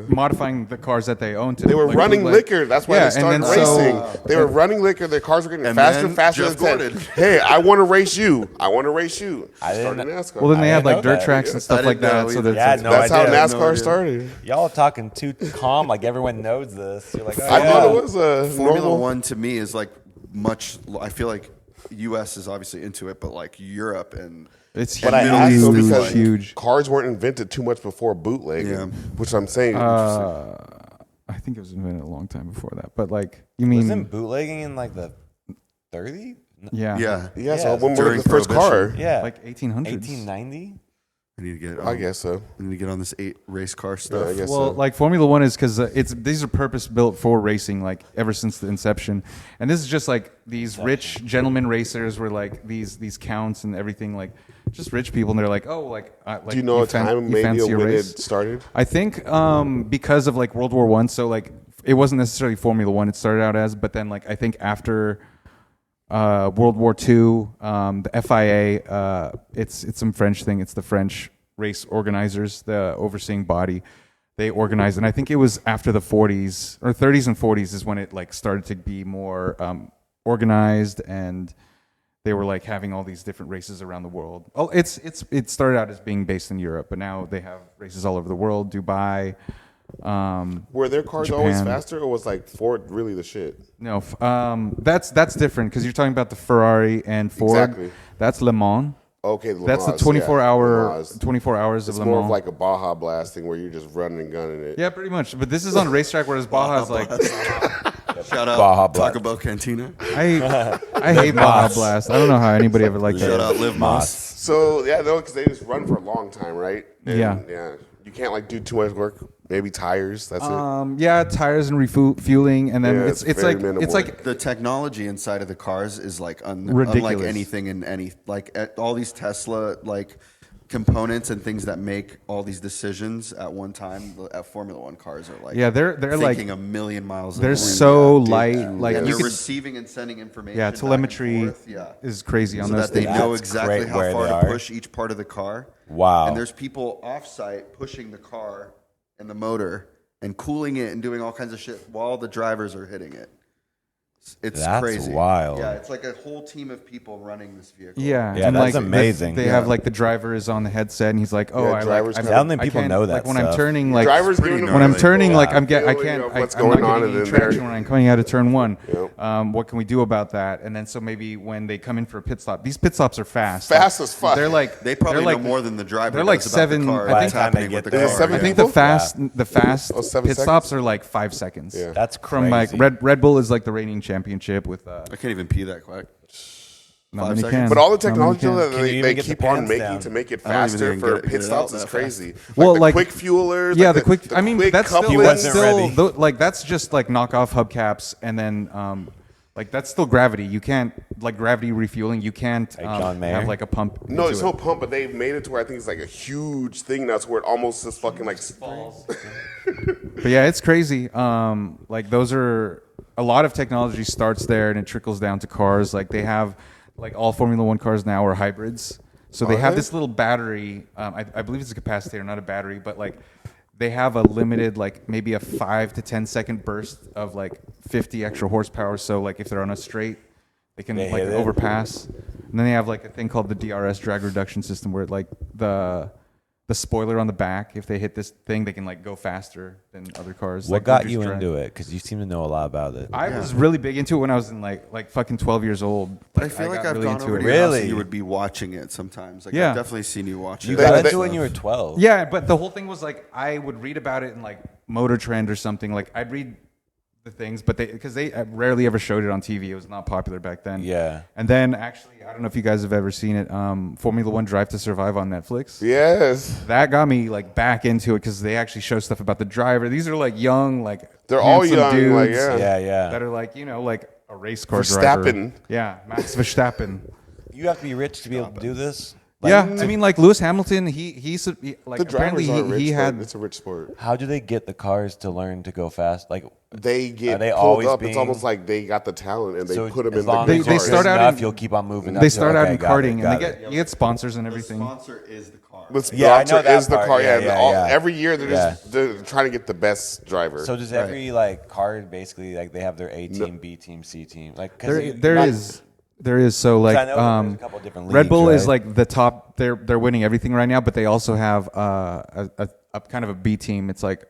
modifying the cars that they owned to. They were like, running bootleg. liquor. That's why Yeah, they and started then racing. They were running liquor. Their cars were getting And faster then and faster. Jeff and said, Gordon. hey, I want to race you. I want to race you. I didn't Started know- NASCAR. Well, then they I had didn't like know dirt that. tracks and stuff I like didn't know that. So either. that's Yeah, no That's how idea. NASCAR started. Y'all talking too calm, like everyone knows this. You're like, oh, I yeah. thought it was a Formula normal. One to me is like much. I feel like U.S. is obviously into it, but like Europe and it's But I Middle asked East though is because like- huge. cars weren't invented too much before bootlegging, Yeah. which I'm saying. I think it was invented a long time before that. But like, you mean Wasn't bootlegging in like the 30? yeah, yeah. yeah, so Yeah, when was during the first car? Prohibition. Yeah. like 1800s. 1890? I need to get. I guess so. I need to get on this 8 race car Yeah, stuff. I guess Well, so. like Formula One is because these are purpose built for racing, like ever since the inception. And this is just like these rich gentlemen racers were like these counts and everything, like just rich people, and they're like, oh, like Do you know a time maybe fancy when it race? started? I think because of like World War One, so like it wasn't necessarily Formula One. It started out as, but then like I think after World War II, the FIA, it's some French thing. It's the French race organizers, the overseeing body. They organized, and I think it was after the 40s or 30s and 40s is when it like started to be more organized, and they were like having all these different races around the world. Oh, it started out as being based in Europe, but now they have races all over the world. Dubai. Were their cars always Japan. faster, or was like Ford really the shit? No, that's different because you're talking about the Ferrari and Ford. Exactly. That's Le Mans. Okay, Le That's the Mans, 24 yeah, hour, Le Mans. 24 hours It's of Le more Mans. of like a Baja Blast thing where you're just running and gunning it. Yeah, pretty much. But this is on a racetrack, whereas Baja's like Shout out Baja Blast. Taco Bell Cantina. I hate Baja Blast. I don't know how anybody ever liked Shout that. out Live Moss. So yeah, no, because they just run for a long time, right? And, Yeah. yeah. You can't like do too much work. Maybe tires. That's Yeah, tires and refueling, and then Yeah, it's it's very like minimal. it's like The technology inside of the cars is like unlike Ridiculous. anything in any like all these Tesla like components and things that make all these decisions at one time. At Formula One cars are like they're like thinking a million miles. they're an hour. so Dude, light. and Like and you they're could, receiving and sending information. yeah, back and telemetry forth. Yeah. is crazy on So those that they things. know That's exactly great how where far they to are. push each part of the car. Wow. And there's people off-site pushing the car and the motor and cooling it and doing all kinds of shit while the drivers are hitting it. It's That's crazy. wild. Yeah, it's like a whole team of people running this vehicle. Yeah, Yeah, and that's like amazing. They have like the driver is on the headset, and he's like, "Oh, Yeah, I drivers like." kinda- I don't think people can't- know that Like when I'm stuff. turning, like Drivers pretty giving them when I'm like turning, the like I can't, feeling of what's I'm going not on, getting and any then traction when I'm coming out of turn one. Yep. What can we do about that? And then so maybe when they come in for a pit stop, these pit stops are fast, Fast as fuck. They're like They probably they're know more than the driver. They're like does about the 7. car, I what's think By the time they happening with get the there. car. Seven I think people? the fast 7 pit seconds? stops are like 5 seconds. Yeah. That's crazy. From like Red Bull is like the reigning championship with. I can't even pee that quick. Not 5 many seconds? can. But all the Not many technology can. that Can you they even get the keep on pants making down? to make it I don't even faster think for get pit it stops out is that crazy. Well, the like- quick fuelers. Yeah, like the quick. I mean, quick that's still, coupling. that's wasn't still ready. like that's just like knockoff hubcaps, and then like that's still gravity. You can't like gravity refueling. You can't Like John Mayer? have like a pump. No, into it's it. no pump, but they've made it to where I think it's like a huge thing now, to where it almost just fucking like But yeah, it's crazy. Like those are a lot of technology starts there and it trickles down to cars. Like they have, like all Formula One cars now are hybrids. So they Are have they? this little battery. I believe it's a capacitor, not a battery, but like they have a limited, like maybe a 5 to 10 second burst of like 50 extra horsepower. So like if they're on a straight, they can They like hit it. overpass. And then they have like a thing called the DRS, drag reduction system, where like the spoiler on the back, if they hit this thing, they can like go faster than other cars. What like, got reduce you drag. into it? Because you seem to know a lot about it. I was really big into it when I was in like fucking 12 years old. But I feel like got I've really gone into over it. to your house and Really? you would be watching it sometimes. Like Yeah. I've definitely seen you watch You it. got They- into they- it when you were 12. Yeah, but the whole thing was like I would read about it in like Motor Trend or something. Like I'd read the things, but because they rarely ever showed it on TV. It was not popular back then. Yeah. And then actually, I don't know if you guys have ever seen it. Formula One Drive to Survive on Netflix. yes, That got me like back into it because they actually show stuff about the driver. These are like young, like they're all handsome young. dudes Like yeah. Yeah. that are like like a race car driver. Verstappen. Yeah, Max Verstappen. You have to be rich to be able to do this? Yeah, I mean, like Lewis Hamilton, he's like The apparently drivers aren't rich. he had. It's a rich sport. How do they get the cars to learn to go fast? Like, They get Are they pulled always up. It's being- almost like they got the talent and they so put them as in the long good as They you're cars. start good out enough, in- you'll keep on moving. They up. start out Okay, in got it, karting, and got they it. get you get sponsors and The everything. sponsor is the car. The Yeah, I know sponsor that is the part. car. Yeah, Yeah, yeah, all, yeah. every year they're trying to get the best driver. So does every like car basically like they have their A team, B team, C team? Like 'cause There is so like I know that there's a couple different Red Bull leagues, is right? like the top. They're winning everything right now, but they also have a kind of a B team. It's like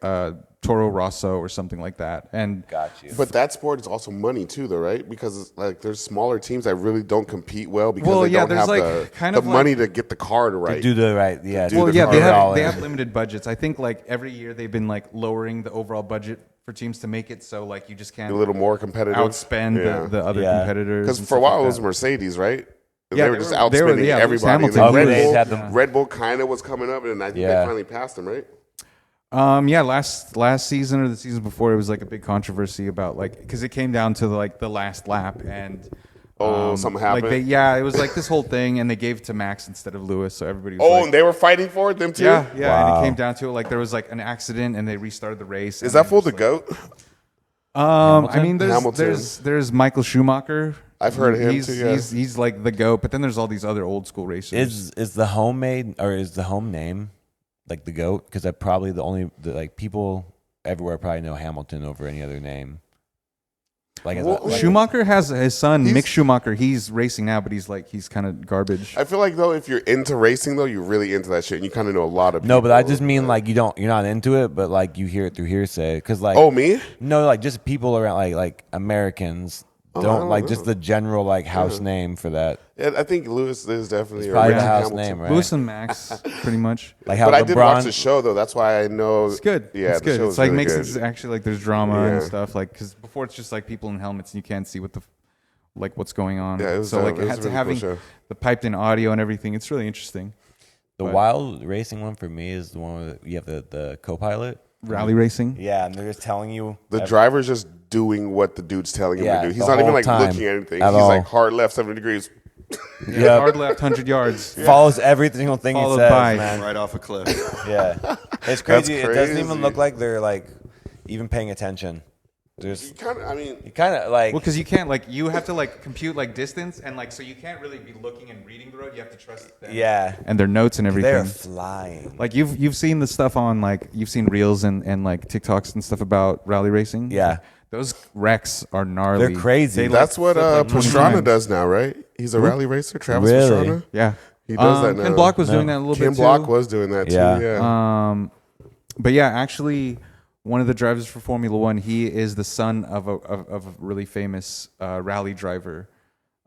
Toro Rosso or something like that. And got you. But that sport is also money too, though, right? Because like there's smaller teams that really don't compete well because Well, they yeah, don't there's, have like, the, kind the of, like- money to get the car to right. do the right, yeah. do well, the yeah, car they all have in. limited budgets. I think like every year they've been like lowering the overall budget for teams to make it so like you just can't a little more competitive. outspend Yeah. the other Yeah. competitors. Because and for a stuff while like it was that. Mercedes, right? And Yeah, they were just they outspending were- yeah, Lewis everybody. And Hamilton. then Okay, Red they Bull, had them- Red Bull kind of was coming up, and I think Yeah. they finally passed them, right? Yeah, last season or the season before, it was like a big controversy about like because it came down to like the last lap and Something like happened. it was like this whole thing and they gave it to Max instead of Lewis, so everybody was Oh, like, and they were fighting for it, them too. yeah, and Wow. it came down to it like there was like an accident and they restarted the race. Is and that then fool just, the like- goat? I mean, Hamilton. there's Michael Schumacher. I've heard of him he's, too, yeah. He's like the GOAT, but then there's all these other old school racers. Is the homemade or is the home name like the GOAT? Because I probably like people everywhere probably know Hamilton over any other name. Like, Well, Schumacher has his son He's- Mick Schumacher. He's racing now, but he's kind of garbage. I feel like though, if you're into racing though, you're really into that shit, and you kind of know a lot of people. no, but I just mean like you're not into it, but like you hear it through hearsay. Because like Oh, me? no, like just people around like Americans I don't don't like know. just the general like house name for that. Yeah, I think Lewis is definitely It's probably or the Richard house Hamilton. name, right? Lewis and Max, pretty much. Like how But I LeBron. did watch the show though. That's why I know It's good. Yeah, it's the good. show It's is like really makes good. it actually like there's drama and Yeah. stuff like because before it's just like people in helmets and you can't see what the like what's going on. Yeah, it was so like dope. It was a really cool having show. the piped in audio and everything. It's really interesting. The But- wild racing one for me is the one where you have the co-pilot. Rally racing. Yeah, and they're just telling you The driver's just doing what the dude's telling him Yeah, to do. He's the not even whole like time, looking at anything. at He's all. like hard left 70 degrees. Yeah. Hard left, 100 yards. follows every single thing he Followed says, by- man. Right off a cliff. Yeah, it's crazy. It doesn't even crazy. look like they're like even paying attention. You There's kind of, I mean, you kind of like Well, because you can't like you have to like compute like distance and like so you can't really be looking and reading the road. You have to trust them. yeah, And their notes and everything. they're flying. Like you've seen the stuff on like you've seen reels and like TikToks and stuff about rally racing. Yeah. Those wrecks are gnarly. They're crazy. That's what flip like 20 Pastrana times. does now, right? He's a rally racer, Travis Really? Pastrana. Yeah. He does that now. Ken Block was doing that a little Kim bit Block too. was doing that too. Yeah. Yeah. But yeah, actually, one of the drivers for Formula One, he is the son of a really famous rally driver,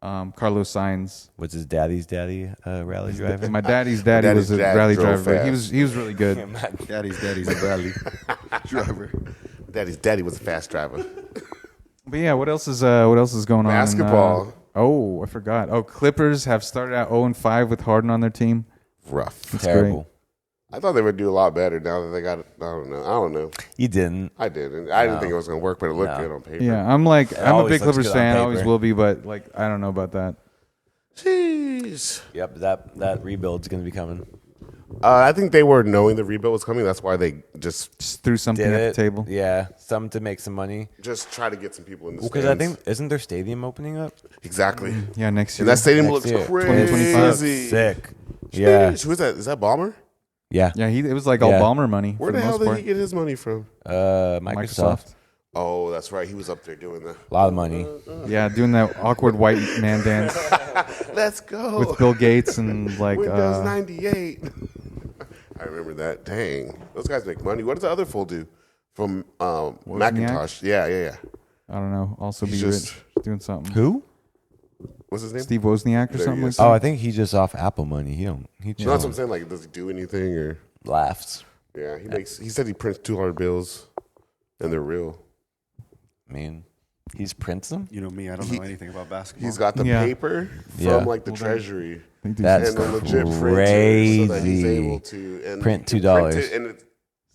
Carlos Sainz. What's his daddy's daddy rally driver? My daddy's daddy daddy's was a dad rally drove driver. But fast. he was really good. Daddy's a rally driver. Daddy's daddy was a fast driver. But yeah, what else is going on? Basketball. I forgot. Oh, Clippers have started out 0-5 with Harden on their team. Rough. That's Terrible. I thought they would do a lot better now that they got it. I don't know. You didn't. I didn't. I didn't think it was going to work, but it looked good on paper. Yeah, I'm a always big looks Clippers good on fan. Always paper. will be, but like I don't know about that. Jeez. Yep, that rebuild's gonna be coming. I think they were knowing the rebuild was coming. That's why they Just threw something Did at it? the table. Yeah, some to make some money. just try to get some people in the Because stands. I think isn't their stadium opening up? Exactly. Yeah, next year. And that stadium Next looks year. crazy. Sick. Yeah, Who is that? Is that Balmer? yeah. Yeah, it was like all Yeah. Balmer money. Where for the hell most did part. he get his money from? Microsoft. Oh, that's right. He was up there doing the A lot of money. Yeah, doing that awkward white man dance let's go with Bill Gates and like Windows 98. I remember that. Dang. Those guys make money. What does the other fool do from Macintosh? Yeah. I don't know. Also He's be just- rich, doing something. Who? What's his name? Steve Wozniak or There he something like is. that. Oh, I think he's just off Apple money. He No, that's what I'm chilling. saying. Like, does he do anything or? Laughs. Yeah, he said he prints 200 bills, and they're real. I mean, he's prints them. You know me, I don't know anything about basketball. He's got the Yeah. paper from Yeah. like the treasury They do That's and the legit printer, crazy. so that he's able to and Print he can $2. it, and See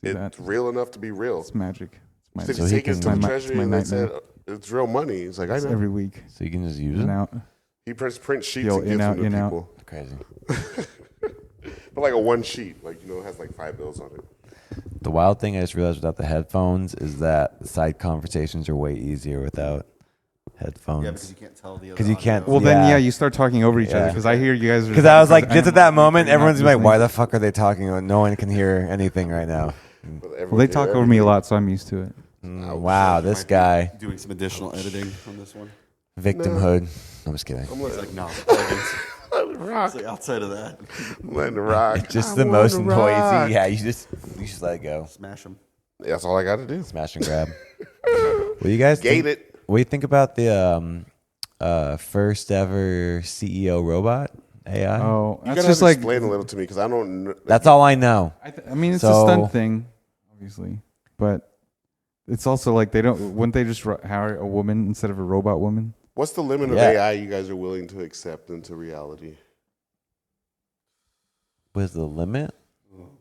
it's that? real enough to be real. It's magic. It's He magic. said So he he take it can- to the It's my treasury and they said nightmare. it's real money. He's like, I It's know. every week. So you can just use In it. out. He print sheets Yo, and gives in, out, them in, to out. people, Crazy. but like a one sheet, like it has like 5 bills on it. The wild thing I just realized without the headphones is that the side conversations are way easier without headphones. Yeah, because you can't tell the other. Because you can't. audio. Well, then Yeah. yeah, you start talking over each other Yeah. because I hear you guys. Because I was like, just at that moment, you're not everyone's like, listening. why the fuck are they talking? No one can hear anything right now. But Well, they talk over me a lot, so I'm used to it. Wow, this guy. Doing some additional editing on this one. Victimhood. I'm just kidding. I'm He's letting like, no. it rock. It's like outside of that, I'm letting it rock. It's just I the wanna most rock. noisy. Yeah, you just let it go. smash him. That's all I got to do. Smash and grab. What do you guys Gate think? it. What do you think about the first ever CEO robot AI? Oh, You that's gotta just like. explain a little to me because I don't. Know. That's all I know. I mean, it's So- a stunt thing, obviously, but it's also like they don't. Wouldn't they just hire a woman instead of a robot woman? What's the limit of Yeah. AI you guys are willing to accept into reality? What's the limit?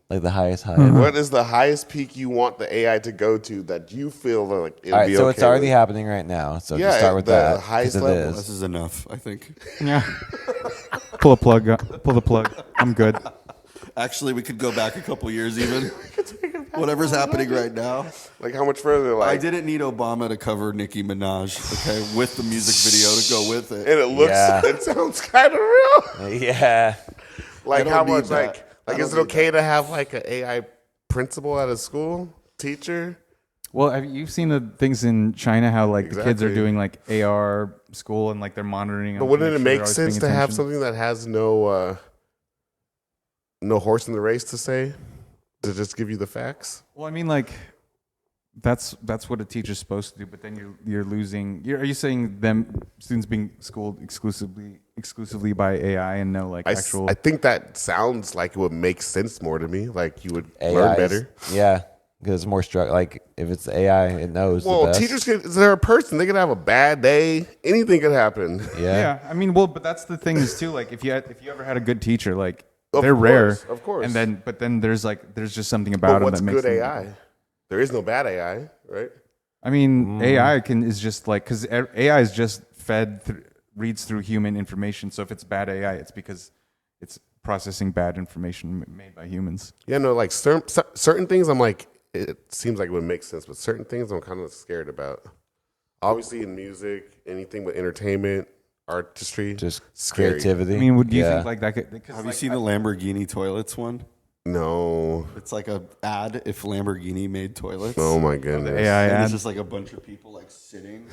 Like the highest height? Mm-hmm. What is the highest peak you want the AI to go to that you feel like it'll All right, be so okay it's already with? happening right now. So Yeah, just start with the that. 'cause highest it level. is. This is enough, I think. Yeah. Pull a plug. Pull the plug. I'm good. Actually, we could go back a couple years even. Whatever's happening right now. Like how much further? Like I didn't need Obama to cover Nicki Minaj, okay, with the music video to go with it. and it looks, Yeah. it sounds kind of real. Yeah. Like don't how need much? that. I Like don't is it need okay to have like an AI principal at a school teacher? Well, have you seen the things in China? How like the kids are Exactly. doing like AR school and like they're monitoring. But them to wouldn't it sure they're make always sense paying to have attention? something that has no horse in the race to say, to just give you the facts? Well, I mean, like that's what a teacher's supposed to do. But then you're losing. Are you saying students being schooled exclusively by AI and no like actual? I think that sounds like it would make sense more to me. Like you would AI learn is- better. Yeah. Because it's more like if it's AI, it knows. the Well, best. teachers they're a person. They could have a bad day. Anything could happen. Yeah. I mean, well, but that's the thing is too. Like if you ever had a good teacher, like Of they're rare, course, of course. And then there's just something But about them what's that makes good them, AI? There is no bad AI, right? I mean, AI is just like because AI is just reads through human information. So if it's bad AI, it's because it's processing bad information made by humans. Yeah, no, like certain things I'm like, it seems like it would make sense, but certain things I'm kind of scared about. Obviously in music, anything with entertainment, artistry, Just scary. creativity. I mean, do you Yeah. think like that could? Have you seen the Lamborghini toilets one? No. It's like a ad if Lamborghini made toilets. Oh my goodness. AI And ad. it's just like a bunch of people like sitting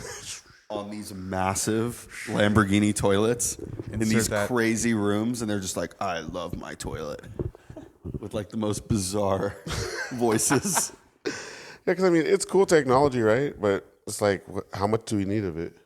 on these massive Lamborghini toilets in Insert these that. crazy rooms, and they're just like, "I love my toilet," with like the most bizarre voices. Yeah, because I mean, it's cool technology, right? But it's like, how much do we need of it?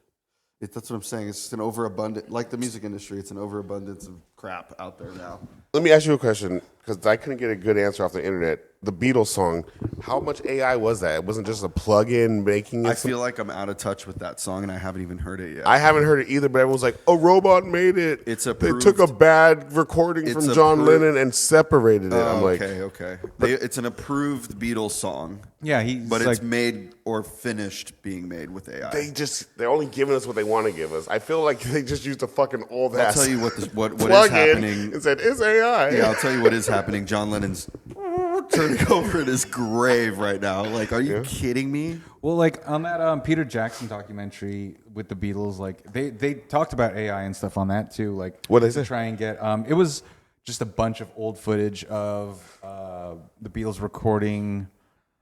That's what I'm saying. It's just an overabundant, like the music industry. It's an overabundance of crap out there now. Let me ask you a question, because I couldn't get a good answer off the internet. The Beatles song, how much AI was that? It wasn't just a plug-in making it. I feel like I'm out of touch with that song, and I haven't even heard it yet. I haven't heard it either, but everyone's like, a robot made it. It's They approved. took a bad recording It's from John approved. Lennon and separated it. I'm like, okay. It's an approved Beatles song, Yeah, he's but like, it's made or finished being made with AI. they're only giving us what they want to give us. I feel like they just used a fucking old I'll ass tell you what is plug-in happening. and said, it's AI. Yeah, I'll tell you what is happening. John Lennon's turning over in his grave right now. Like, are you kidding me? well, like on that Peter Jackson documentary with the Beatles, like they talked about AI and stuff on that too. Like, What'd they to say? try and get it was just a bunch of old footage of the Beatles recording.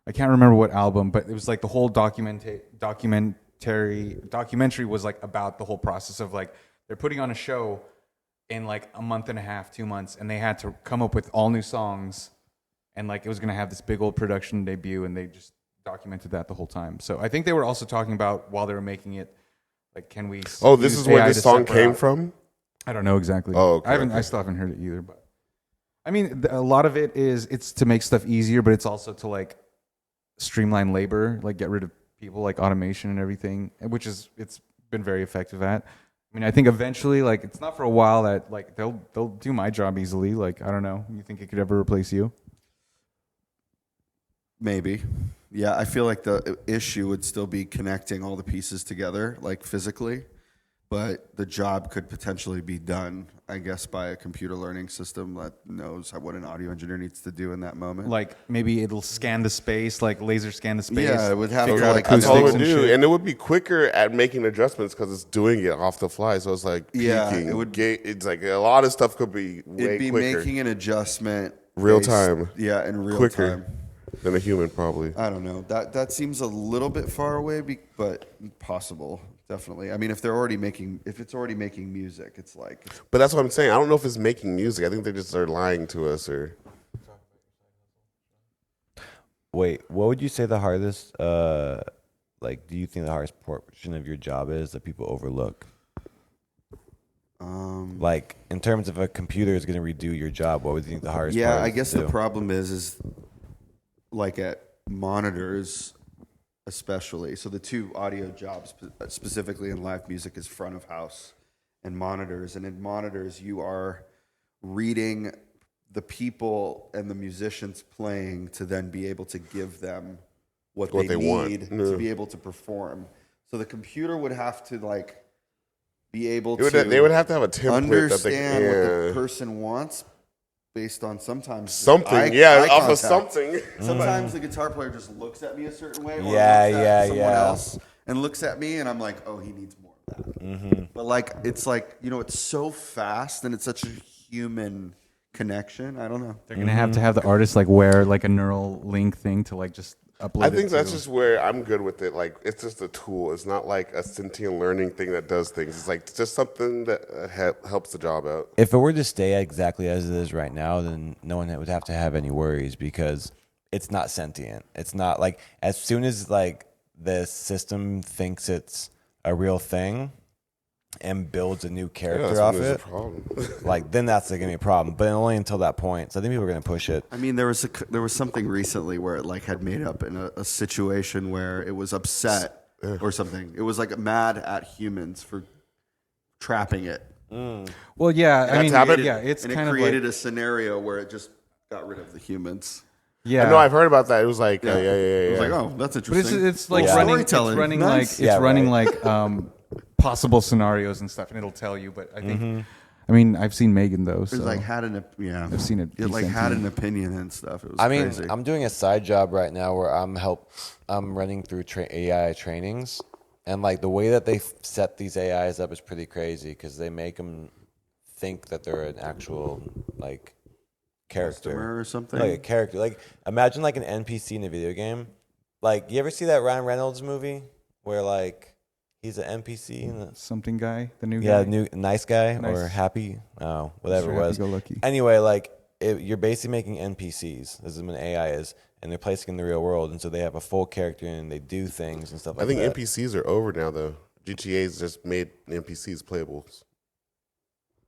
I can't remember what album, but it was like the whole documentary was like about the whole process of like they're putting on a show in like a month and a half, 2 months, and they had to come up with all new songs, and like it was gonna have this big old production debut, and they just documented that the whole time. So I think they were also talking about while they were making it, like, can we? Oh, this use is where AI this to song separate came out? from? I don't know exactly. Oh, okay, I still haven't heard it either, but I mean, a lot of it is it's to make stuff easier, but it's also to like streamline labor, like get rid of people, like automation and everything, which is it's been very effective at. I mean, I think eventually, like, it's not for a while that like they'll do my job easily. Like, I don't know. You think it could ever replace you? Maybe. Yeah, I feel like the issue would still be connecting all the pieces together, like physically. But the job could potentially be done, I guess, by a computer learning system that knows what an audio engineer needs to do in that moment. Like maybe it'll scan the space, like laser scan the space. Yeah, it would have figure to, out like, That's all it acoustics would and do, shit. and it would be quicker at making adjustments because it's doing it off the fly. So it's like Yeah, peaking. it would- It's like a lot of stuff could be way It'd be quicker making an adjustment. Real based- time. Yeah, in real quicker time. than a human, probably. I don't know. That seems a little bit far away, but possible. Definitely. I mean, if it's already making music, it's like But that's what I'm saying. I don't know if it's making music. I think they just are lying to us, or Wait, what would you say the hardest, like, do you think the hardest portion of your job is that people overlook? Like, in terms of a computer is going to redo your job, what would you think the hardest part yeah. is I to guess the do? problem is like at monitors, especially. So the two audio jobs specifically in live music is front of house and monitors. And in monitors, you are reading the people and the musicians playing to then be able to give them what they want. need Yeah. to be able to perform. So the computer would have to like be able they would have to have a template understand that what they the person wants based on sometimes something, eye off of contact. something. Sometimes the guitar player just looks at me a certain way, or Yeah, looks at yeah, someone yeah. else and looks at me, and I'm like, oh, he needs more of that. But like, it's like, you know, it's so fast and it's such a human connection. I don't know. They're gonna have to have the artist like wear like a neural link thing to like just upload. I think it that's to- just where I'm good with it. Like, it's just a tool. It's not like a sentient learning thing that does things. It's like just something that helps the job out. If it were to stay exactly as it is right now, then no one would have to have any worries because it's not sentient. It's not like as soon as like the system thinks it's a real thing and builds a new character that's off when there's it, a problem. like then that's gonna be a problem. But only until that point. So I think people are gonna push it. I mean, there was something recently where it like had made up in a situation where it was upset or something. It was like mad at humans for trapping it. Well, yeah. I mean, happened? yeah. It's and kind it of created like a scenario where it just got rid of the humans. yeah. I know I've heard about that. It was like, yeah. It was like, oh, that's But interesting. it's like Yeah. running. It's Storytelling. running Nice. like it's Yeah, running right. like possible scenarios and stuff, and it'll tell you. But I think, I mean, I've seen Megan though, so It like had I've seen it. It like be had an sentient. opinion and stuff. It was I mean, crazy. I'm doing a side job right now where I'm running through AI trainings, and like the way that they set these AIs up is pretty crazy because they make them think that they're an actual like character Customer or something. like a character. Like imagine like an NPC in a video game. Like you ever see that Ryan Reynolds movie where like he's an NPC in the Something guy, the new guy. new nice guy Nice. or happy, whatever it was. Happy-go-lucky. Anyway, like you're basically making NPCs. This is what an AI is, and they're placed in the real world, and so they have a full character and they do things and stuff like I think that. NPCs are over now, though. GTA's just made NPCs playables,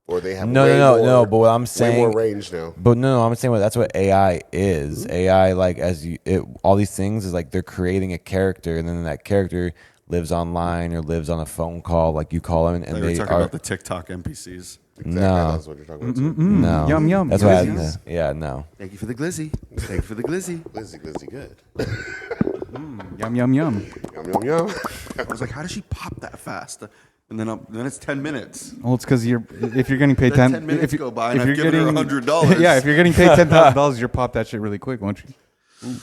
or they have No. But what I'm way saying, more range now. But no, I'm saying that's what AI is. AI, like all these things is like they're creating a character, and then that character lives online or lives on a phone call, like you call them, and Like they we're talking are about the TikTok NPCs. Exactly, No. that's what you're talking about. Too. no Yum, yum. That's why. Glizzies. Yeah, no. Thank you for the glizzy. Thank you for the glizzy. Glizzy, good. Yum, yum, yum. Yum, yum, yum. I was like, how does she pop that fast? And then it's 10 minutes. Well, it's because if you're getting paid Then 10 minutes if, go by if and I've you're given her getting $100. yeah, if you're getting paid $10,000, you'll pop that shit really quick, won't you?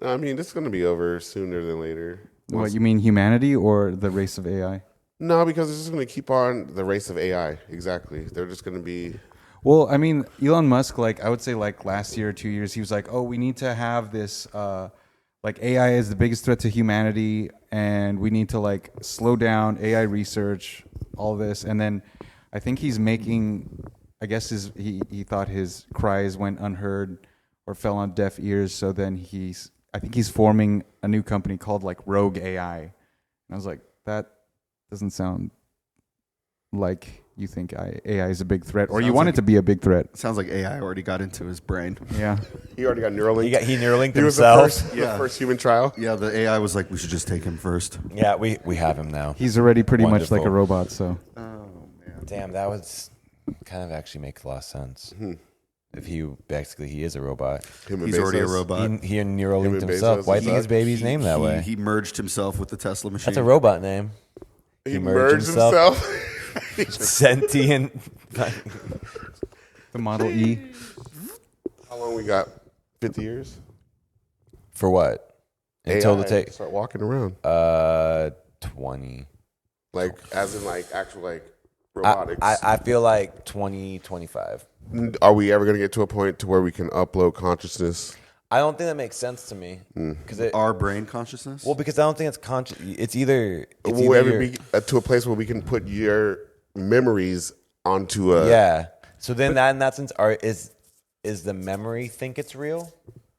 I mean, it's going to be over sooner than later. What you mean, humanity or the race of AI? No, because it's just going to keep on the race of AI. Exactly. They're just going to be. Well, I mean, Elon Musk, like I would say, like last year or 2 years, he was like, "Oh, we need to have this, like AI is the biggest threat to humanity, and we need to like slow down AI research, all this." And then, I think he's making, I guess he thought his cries went unheard or fell on deaf ears. So then I think he's forming a new company called like Rogue AI. And I was like, that doesn't sound like you think AI is a big threat, or you Sounds want like- it to be a big threat. Sounds like AI already got into his brain. Yeah. He already got Neuralink. He Neuralinked He was himself. the first human trial. Yeah, the AI was like, we should just take him first. Yeah, we have him now. He's already pretty much like a Wonderful. robot, so. Oh, man. Damn, that was kind of actually makes a lot of sense. If he is a robot. Him and He's already a Bezos. robot. He Neuralinked and himself. Bezos Why do is you think his up. baby's named that way? He merged himself with the Tesla machine. That's a robot name. He merged merged himself. Sentient. The Model E. How long we got? 50 years? For what? Until the AI take start walking around. 20. Like, as in, like, actual, like, robotics. I feel like 2025. Are we ever going to get to a point to where we can upload consciousness? I don't think that makes sense to me because Our brain consciousness? because I don't think it's conscious. It's either Will we ever be to a place where we can put your memories onto a... yeah. So then in that sense, is the memory think it's real?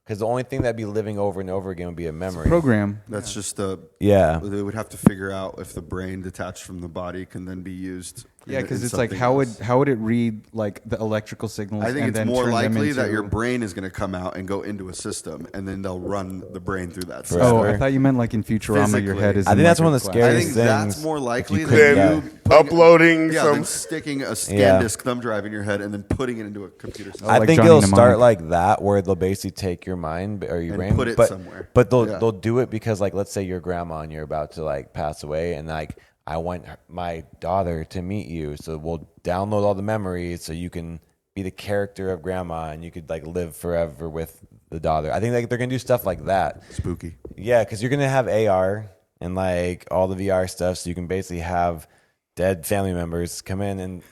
Because the only thing that'd be living over and over again would be a memory. Program. That's just the... Yeah. They would have to figure out if the brain detached from the body can then be used. Yeah, because in it's like something how would else. it read like the electrical signals? I think and it's then more turn them likely that into- your brain is going to come out and go into a system, and then they'll run the brain through that system. Oh, I Forever. thought you meant like in Futurama, your Physically. head is. I in, think that's like, one a of the glass. I scariest think that's things more likely you than could Then you uploading yeah, some... than sticking a scan Yeah. disk thumb drive in your head and then putting it into a computer system. I like think Johnny it'll Mnemonic. start like that, where they'll basically take your mind or your And brain, put it but, somewhere. But they'll Yeah. they'll do it because, like, let's say you're grandma and you're about to like pass away, and like I want my daughter to meet you, so we'll download all the memories so you can be the character of grandma and you could like live forever with the daughter. I think like they're gonna do stuff like that. Spooky. Yeah, because you're gonna have AR and like all the VR stuff, so you can basically have dead family members come in, and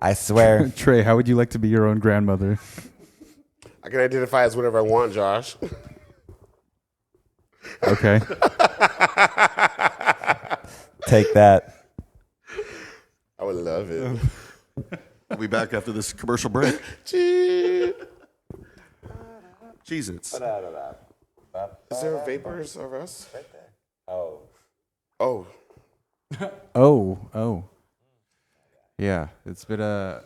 I swear. Trey, how would you like to be your own grandmother? I can identify as whatever I want, Josh. Okay. Take that. I would love it. We'll be back after this commercial break. Cheese. Cheez-Its. Is there vapors of us? Oh. Oh, Oh. Yeah, it's been a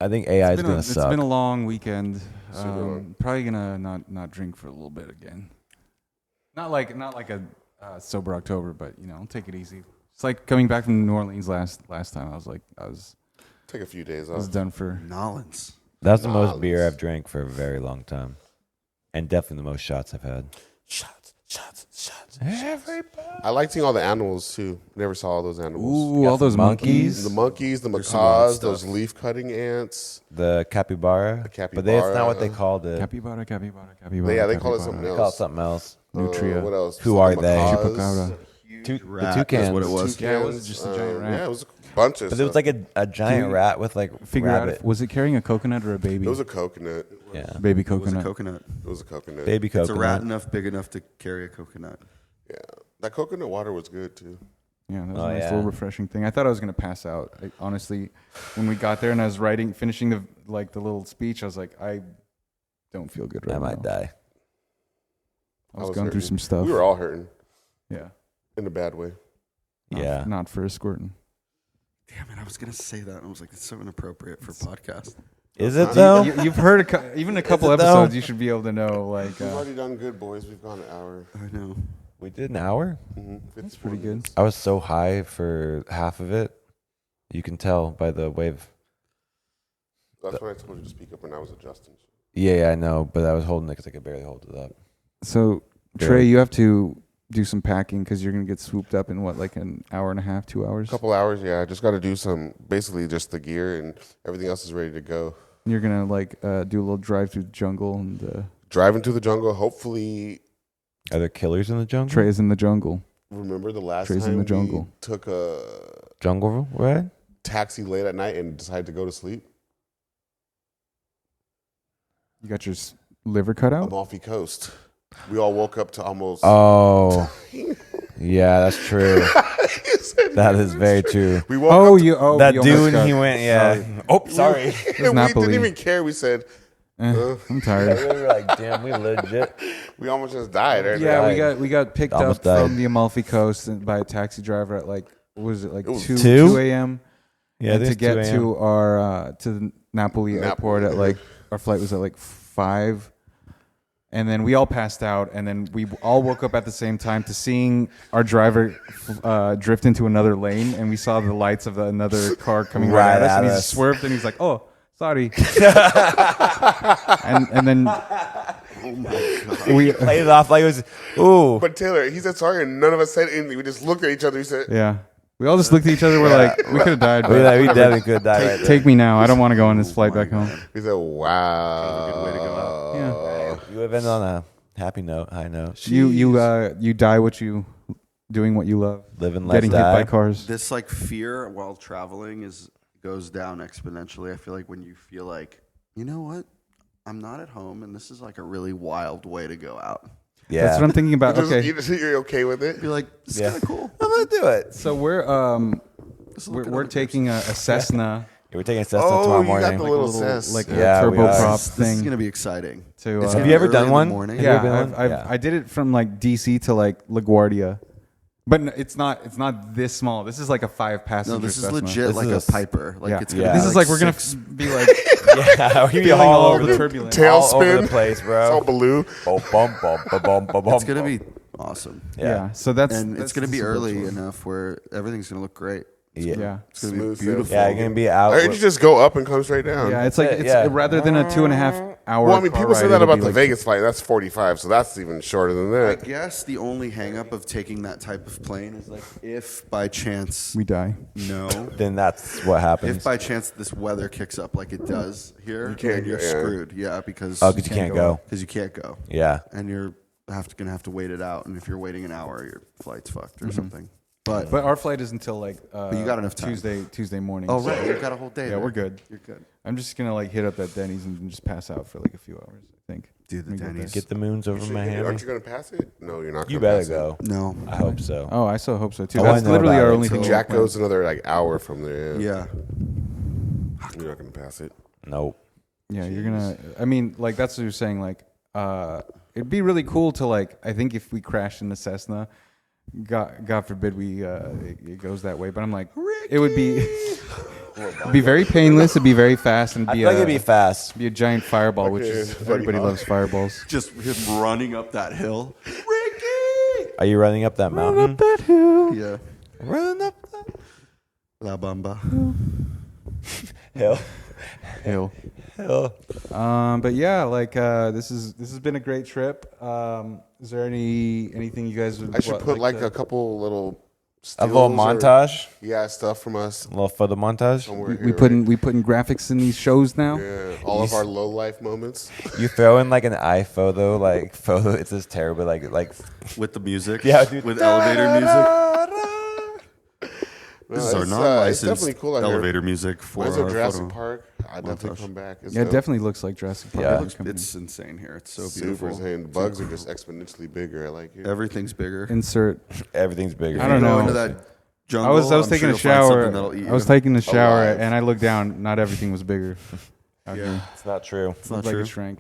I think AI is gonna it's suck. been a long weekend. long. Probably gonna not drink for a little bit again. Not like a sober October, but I'll take it easy. It's like coming back from New Orleans last time. I was take a few days I was off. done for. Nolans. That's the most beer I've drank for a very long time, and definitely the most shots I've had. Shots. I like seeing all the animals too. Never saw all those animals. Ooh, got all those some monkeys. The monkeys. monkeys, the There's some odd macaques, those stuff. leaf-cutting ants. The capybara, but that's not what they called it. Capybara. Yeah, they call it something They else. call it something else. Nutria. What else? Who So are the they? macaques, Chupacabra. The Rat toucans. is what it was. Yeah, it was just a giant rat. Yeah, it was bunch of But stuff. it was like a giant rat with like Figure out rabbit. if, was it carrying a coconut or a baby? It was a coconut. Yeah, baby It was coconut. a coconut. It was a coconut. baby It's a rat coconut. big enough to carry a coconut. Yeah, that coconut water was good too. Yeah, that was Oh, a nice yeah. little refreshing thing. I thought I was gonna pass out. Honestly, when we got there and I was finishing the little speech, I was like, I don't feel good right I now. might die. I was was going through hurting. some stuff. We were all hurting yeah, in a bad way. Yeah. not for a squirting. Damn it! I was gonna say that. I was like, it's so inappropriate for podcast. Is it though? You've heard even a couple it though? episodes. You should be able to know. Like, We've already done good, boys. We've gone an hour. I know. We did an hour. that's pretty good. I was so high for half of it. You can tell by the wave. That's when I told you to speak up when I was adjusting. Yeah, I know, but I was holding it because I could barely hold it up. So Yeah. Trey, you have to do some packing because you're gonna get swooped up in what, like an hour and a half, 2 hours. A couple hours, yeah. I just got to do basically just the gear, and everything else is ready to go. You're gonna do a little drive through the jungle, and Drive into the jungle. Hopefully, Are there killers in the jungle? Trey is in the jungle. remember the last Trey's in time the jungle. we took a Jungle ride? taxi late at night and decided to go to sleep? You got your liver cut out. Amalfi Coast. We all woke up to almost. Oh, yeah, that's true. That is very true. We woke up to, That you almost dude, got- he went, yeah. Sorry. Oh, sorry. we Napoli. didn't even care. We said I'm tired. We were like, damn, we legit. we almost just died. Right? Yeah, Died. we got picked Almost up died. from the Amalfi Coast by a taxi driver at like, what was it, like It was 2 2? a.m. Yeah, and to there's 2 get a.m. to our to the Napoli airport at like, our flight was at like 5, and then we all passed out, and then we all woke up at the same time to seeing our driver drift into another lane, and we saw the lights of another car coming right at us, and he just swerved, and he's like, "Oh, sorry," and then we Played it off like it was, ooh. But Taylor, he said sorry, and none of us said anything. We just looked at each other. We said, yeah. We all just looked at each other. We're like, we could have died. We But definitely could die right there. take me now. I don't want to go on this flight back home. we said, wow. Good way to go out. Yeah. You have been on a happy note, high note. You die doing what you love. Living, let Getting hit die. by cars. This like fear while traveling goes down exponentially. I feel like when you feel like, you know what, I'm not at home, and this is like a really wild way to go out. Yeah. That's what I'm thinking about. Just- Okay, you're okay with it? Be like, this is Yeah. kind of cool. I'm going to do it. so we're taking a Cessna We're taking a Cessna Oh, tomorrow you got morning. the like little a little Cess. like Yeah, a we turboprop are. This is thing gonna be exciting. to. It's Have gonna you be ever early done in the one? morning. Yeah. Yeah, Have you been on? I did it from like DC to like LaGuardia, but it's not this small. This is like a 5-passenger. No, this is Cessna. legit This like is a Piper. Like Yeah. it's gonna Yeah. be This is like we're gonna six- be like Yeah, we're feeling all over the turbulence. Tail all over spin. the place, It's all bro. blue. Bum, bum, bum, bum, bum, bum, It's gonna be awesome. Yeah. So that's And it's gonna be that's early virtual. enough where everything's gonna look great. Yeah. It's gonna Smooth be beautiful. Yeah, you're gonna be out. I heard you just go up and come straight down. Yeah, it's like it, it's yeah. rather than a 2.5 hour. Well, I mean, car people say ride, that it'll about be the like Vegas flight. That's 45, so that's even shorter than I that. guess the only hang up of taking that type of plane is like if by chance we die. no. Then that's what happens. If by chance this weather kicks up like it does here, You can't then you're go, yeah. screwed. Yeah, because Oh, 'cause you can't go. Because you can't go, Yeah. and you're gonna have to wait it out. And if you're waiting an hour, your flight's fucked or something. But But our flight is until like you got enough time. Tuesday morning. oh so- right, you've got a whole day. Yeah, there. we're good. You're good. I'm just gonna like hit up that Denny's and just pass out for like a few hours. I think. Dude, the Let me go Denny's. Get the moons over Miami. Aren't you going to pass it? No, you're not. You gonna better pass go. No. I hope so. Oh, I so hope so too. Oh, I That's know literally about our it. only So thing. Jack we have goes another like hour from there. Yeah. You're not going to pass it. Nope. planned. Yeah, you're gonna. I mean, like that's what you're saying. Like, it'd be really cool to like. I think if we crashed in the Cessna, God forbid it goes that way. But I'm like, it would be. It'd be very painless. It'd be very fast, and I be feel like it'd be fast. be a giant fireball, which Okay, is buddy everybody hawk. loves fireballs. Just him running up that hill. Are you running up that mountain? that hill. Yeah. Running up that La Bamba. hill. Hill. Hill. But yeah, like this has been a great trip. Is there anything you guys would I should put like to- a couple little A little stills or- montage. Yeah, stuff from us. A little photo montage. Somewhere we here, putting graphics in these shows now? right? Yeah, all of our low life moments. You throw in like an iPhoto, like photo. It's just terrible. Like With the music. Yeah, dude. With elevator music. This is our it's non-licensed definitely cool out here. elevator music for Mine's our a Jurassic photo. Park. I definitely come back. It's Yeah, it dope. definitely looks like Jurassic Park. Yeah. It's insane here. It's so Super beautiful. insane. The bugs are just exponentially bigger. I like it. Everything's bigger. Insert. Everything's bigger. I don't Go know. into that jungle, I was I'm taking sure a you'll find something shower. that'll eat I was you. taking a shower Alive. and I looked down. Not everything was bigger. Out Yeah. here. It's not true. It's not Looked like true. it shrank.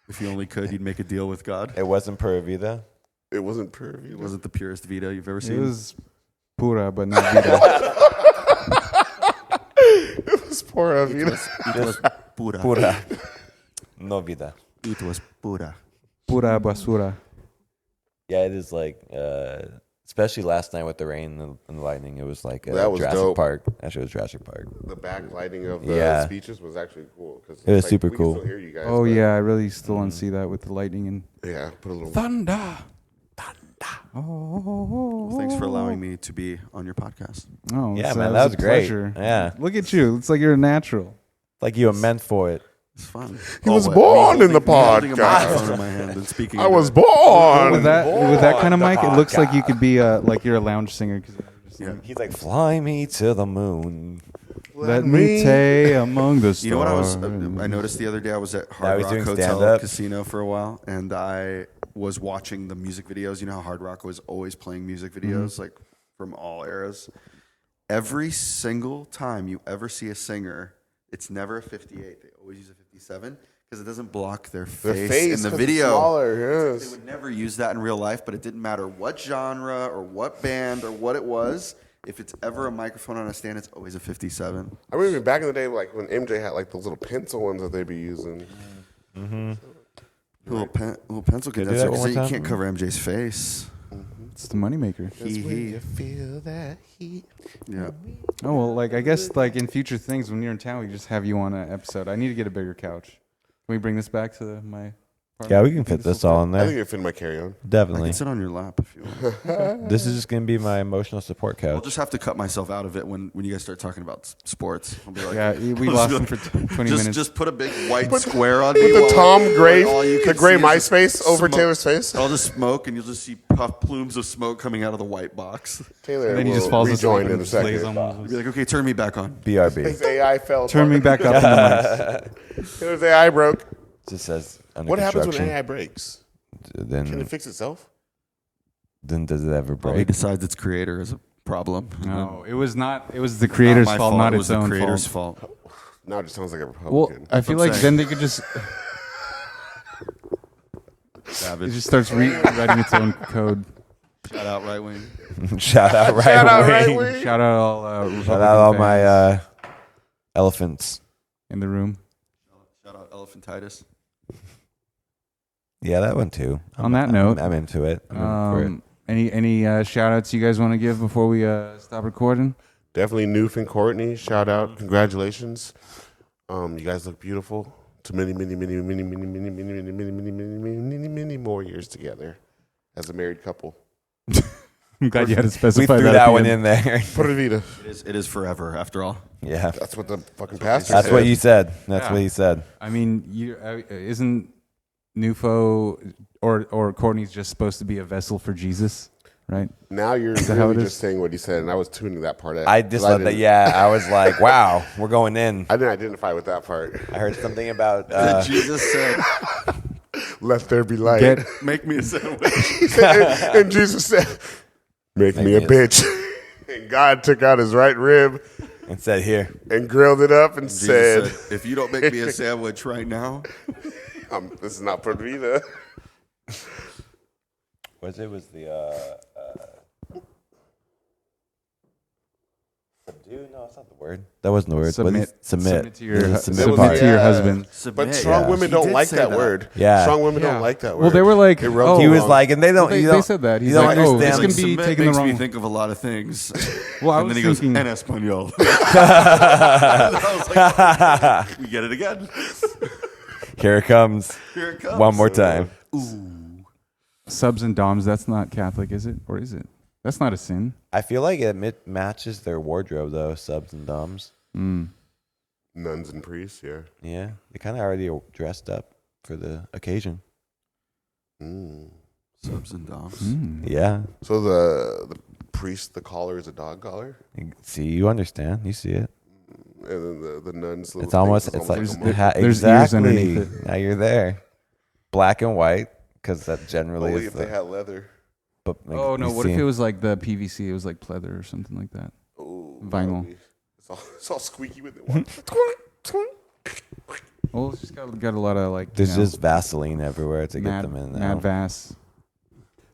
If you only could, you'd make a deal with God. It wasn't Pura Vida. It wasn't Pure Vida. It wasn't the purest Vita you've ever It seen. was Pura, but not Vida. It was Pure Vida. It was pura. Pura. No vida. It was pura. Pura basura. Yeah, it is like, especially last night with the rain and the lightning. It was like That was Jurassic dope. Park. Actually, it was Jurassic Park. The backlighting of the Yeah. speeches was actually cool. Cause It was like, super we cool. Can still hear you guys, Oh but- yeah, I really still want to see that with the lightning and Yeah. Put a little. thunder. Well, thanks for allowing me to be on your podcast. Oh Yeah, it's, man, it that was a great. pleasure. Yeah. Look at you. It's like you're a natural. Like you were meant for it. It's fun. He was what? born Me in the holding a podcast. microphone in my hand and speaking. I into was it. born. With that kind of the mic, it looks like you could be like you're a lounge singer. 'Cause you're just Yeah. like, He's like, fly me to the moon. let me stay among the stars. You know what I noticed the other day? I was at Now Hard he's Rock doing Hotel stand-up. Casino for a while, and I was watching the music videos. You know how Hard Rock was always playing music videos, like from all eras. Every single time you ever see a singer, it's never a 58. They always use a 57 because it doesn't block their The face, face in the 'cause it's video. Smaller, They yes. would never use that in real life, but it didn't matter what genre or what band or what it was. If it's ever a microphone on a stand, it's always a 57. I remember back in the day, like when MJ had like those little pencil ones that they'd be using. Little pencil Can I do condenser that one more because you time? can't cover MJ's face. It's the moneymaker. He. feel that heat. Yeah. Oh well, like I guess like in future things when you're in town, we just have you on an episode. I need to get a bigger couch. Can we bring this back to my? Yeah, we can fit this all in I think there. it fit in my carry-on. I Definitely. can sit on your lap if you want. This is just going to be my emotional support I'll couch. just have to cut myself out of it when you guys start talking about sports. I'll be like, Yeah, we I'll lost just him be for like, 20 just, minutes. Just put a big white square on me. Put the while- Tom Gray, all you the can gray see is MySpace over smoke. Taylor's face. I'll just smoke, and you'll just see puff plumes of smoke coming out of the white box. Taylor And then he will just falls asleep rejoin and in a just lays second. on You'll be like, okay, turn me back on. BRB. His AI fell. Turn me apart. back up in the mics. Taylor's AI broke. Just says under What happens when construction. AI breaks? Can it Then fix itself? does it ever Probably break? decides its creator is a problem. No, it was not. It was the creator's my fault, not It its was the own creator's fault. fault. Now it just sounds like a Well, Republican. I feel what I'm like saying. then they could just. It Savage. just starts writing its own code. Shout out right wing. Shout out right Shout out right wing. wing. Shout out all Republican Shout out all my fans elephants. in the room. Shout out Elephantitis. Yeah, that one too. On that note, I'm into it. I'm in for it. Any shout outs you guys want to give before we stop recording? Definitely Noof and Courtney. Shout out. Congratulations. You guys look beautiful. To many more years together as a married couple. I'm glad you had to We specify threw that. that at one the in end. there. Pura Vida. It is forever after all. Yeah. That's what the fucking pastor That's said. what you said. That's Yeah. what he said. I mean, isn't Nufo or Courtney's just supposed to be a vessel for Jesus, right? Now you're that how really it just is? saying what he said, and I was tuning that part out. I just 'Cause thought that, didn't- yeah, I was like, wow, we're going in. I didn't identify with that part. I heard something about, Jesus said, Let there be light. Get make me a sandwich. He said- and Jesus said, make me a bitch. And God took out his right rib and said, here. and grilled it up and Jesus said, said, if you don't make me a sandwich right now, this is not Pura Vida. Was the, subdue? No, that's not the word. That wasn't the word. submit, Submit to your, Yeah, hu- submit submit part. to your Yeah. husband. But strong yeah. women He don't did like say that that. word. Yeah. Strong women Yeah. don't like that word. Well, they were like, It rubbed oh, them He was wrong. like, and they don't, they, you they don't, said that. He's you don't like, oh, understand. it's Like, gonna be submit taking the makes me wrong. think of a lot of things. Well, I And was then he goes, thinking, en español. I was like, we get it again. Here it comes. Here it comes. One more time. subs and doms. That's not Catholic, is it? Or is it? That's not a sin. I feel like it matches their wardrobe, though, subs and doms. Mm. Nuns and priests, yeah. Yeah. They kind of already are dressed up for the occasion. Mm. Subs and doms. Mm. Yeah. So the priest, the collar is a dog collar. See, you understand. You see it. And then the nuns. It's almost. It's like a monkey. there's ears underneath exactly. it. Now you're there. Black and white, because that generally Only is if they had leather. But like, Oh no! you What see- if it was like the PVC? It was like pleather or something like that. Ooh, Vinyl. It's all squeaky with it. Well, it's just got a lot of like. There's just Vaseline everywhere to mad, get them in there. Mad Vass.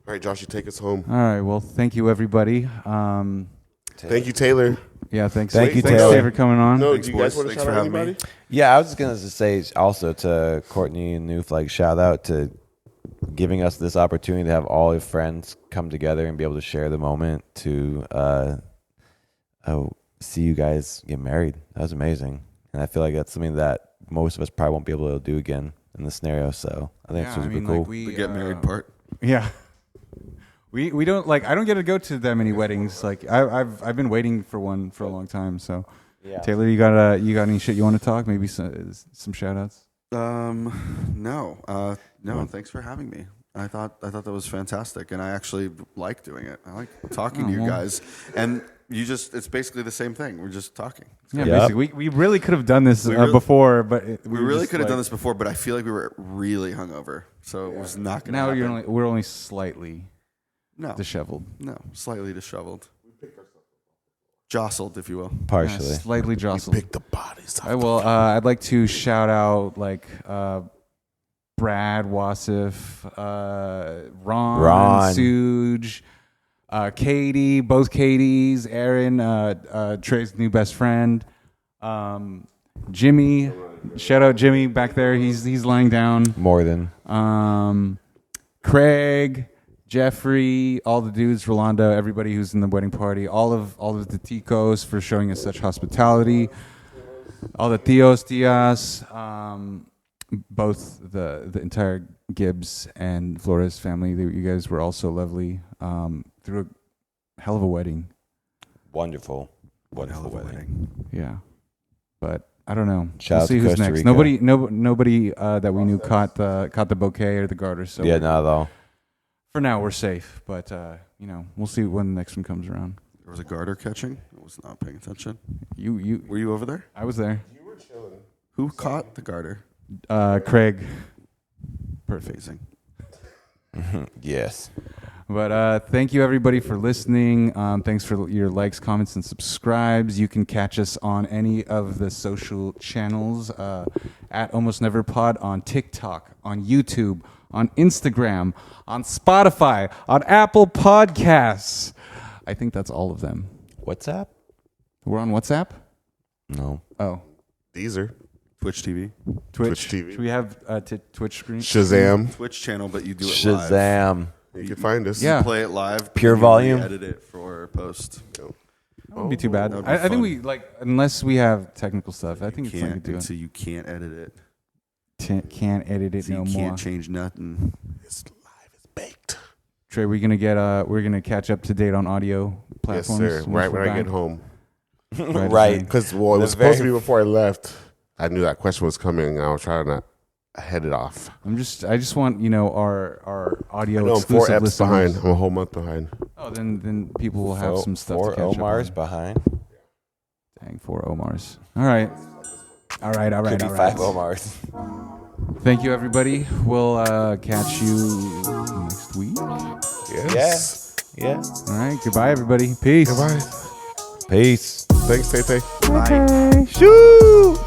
All right, Josh, you take us home. All right. Well, thank you everybody. Thank you, Taylor. Yeah. Thanks. Thank you, thanks Taylor. for coming on. No, Thanks, do you guys boys. want to Thanks shout for out having me. anybody? Yeah, I was just gonna say also to Courtney and Noof, like shout out to giving us this opportunity to have all your friends come together and be able to share the moment to see you guys get married. That was amazing, and I feel like that's something that most of us probably won't be able to do again in this scenario. So I think it's super cool. Like we, The get married part. Yeah. We don't like. I don't get to go to that many weddings. Like I've been waiting for one for a long time. So Yeah. Taylor, you got any shit you want to talk? Maybe some shout outs. No. Thanks for having me. I thought that was fantastic, and I actually like doing it. I like talking to you guys, and it's basically the same thing. We're just talking. Yeah, Yep. basically, we really could have done this really- before, but We really could have done this before, but I feel like we were really hungover, so it was not going to Now happen. we're only slightly disheveled. No, slightly disheveled. Jostled, if you will. Partially. Yeah, slightly jostled. Pick the bodies up. I'd like to shout out like Brad Wasif, Ron, Suge, Katie, both Katies, Aaron, Trey's new best friend, Jimmy. Shout out Jimmy back there. He's lying down. More than. Craig, Jeffrey, all the dudes, Rolando, everybody who's in the wedding party, all of the Ticos for showing us such hospitality, all the Tias, both the entire Gibbs and Flores family. You guys were all so lovely. Through a hell of a wedding. Wonderful wedding. Yeah, but I don't know. Shout We'll out see to who's Costa next. Rica. Nobody that we knew caught the bouquet or the garter. So Yeah, not at all. for now we're safe. But we'll see when the next one comes around. There was a garter catching. I was not paying attention. You Were you over there? I was there. Who caught the garter? Craig. Perfect. Amazing. Yes. But thank you everybody for listening. Thanks for your likes, comments, and subscribes. You can catch us on any of the social channels at Almost Never Pod on TikTok, on YouTube, on Instagram, on Spotify, on Apple Podcasts. I think that's all of them. WhatsApp? We're on WhatsApp? No. Oh, Deezer, Twitch TV. Twitch. TV. Should we have Twitch screen? Shazam. Twitch channel, but you do it live. Shazam. You can find us. Yeah. Play it live. Pure you volume? Edit it for post. That wouldn't be too bad. That would be I think fun. we unless we have technical stuff. I think it's like Can't do so you can't edit it. can't edit it So no you more. can't change nothing. It's live. It's baked. Trey, we're gonna catch up to date on audio Yes, platforms. sir. once Right we're when I back. get home. Right. Because it was The supposed to very- be before I left. I knew that question was coming, and I was trying to head it off. I just want our audio I know I'm 4 exclusive eps behind. listeners. I'm a whole month behind. Oh, then people will have some stuff Four to catch Omars up behind. on. Dang, 4 Omars. All right. Could be 5 Omars. Thank you, everybody. We'll catch you next week. All Yes. Yeah. right. Goodbye, everybody. Peace. Goodbye. Peace. Thanks, Tay Tay. Bye. Shoo!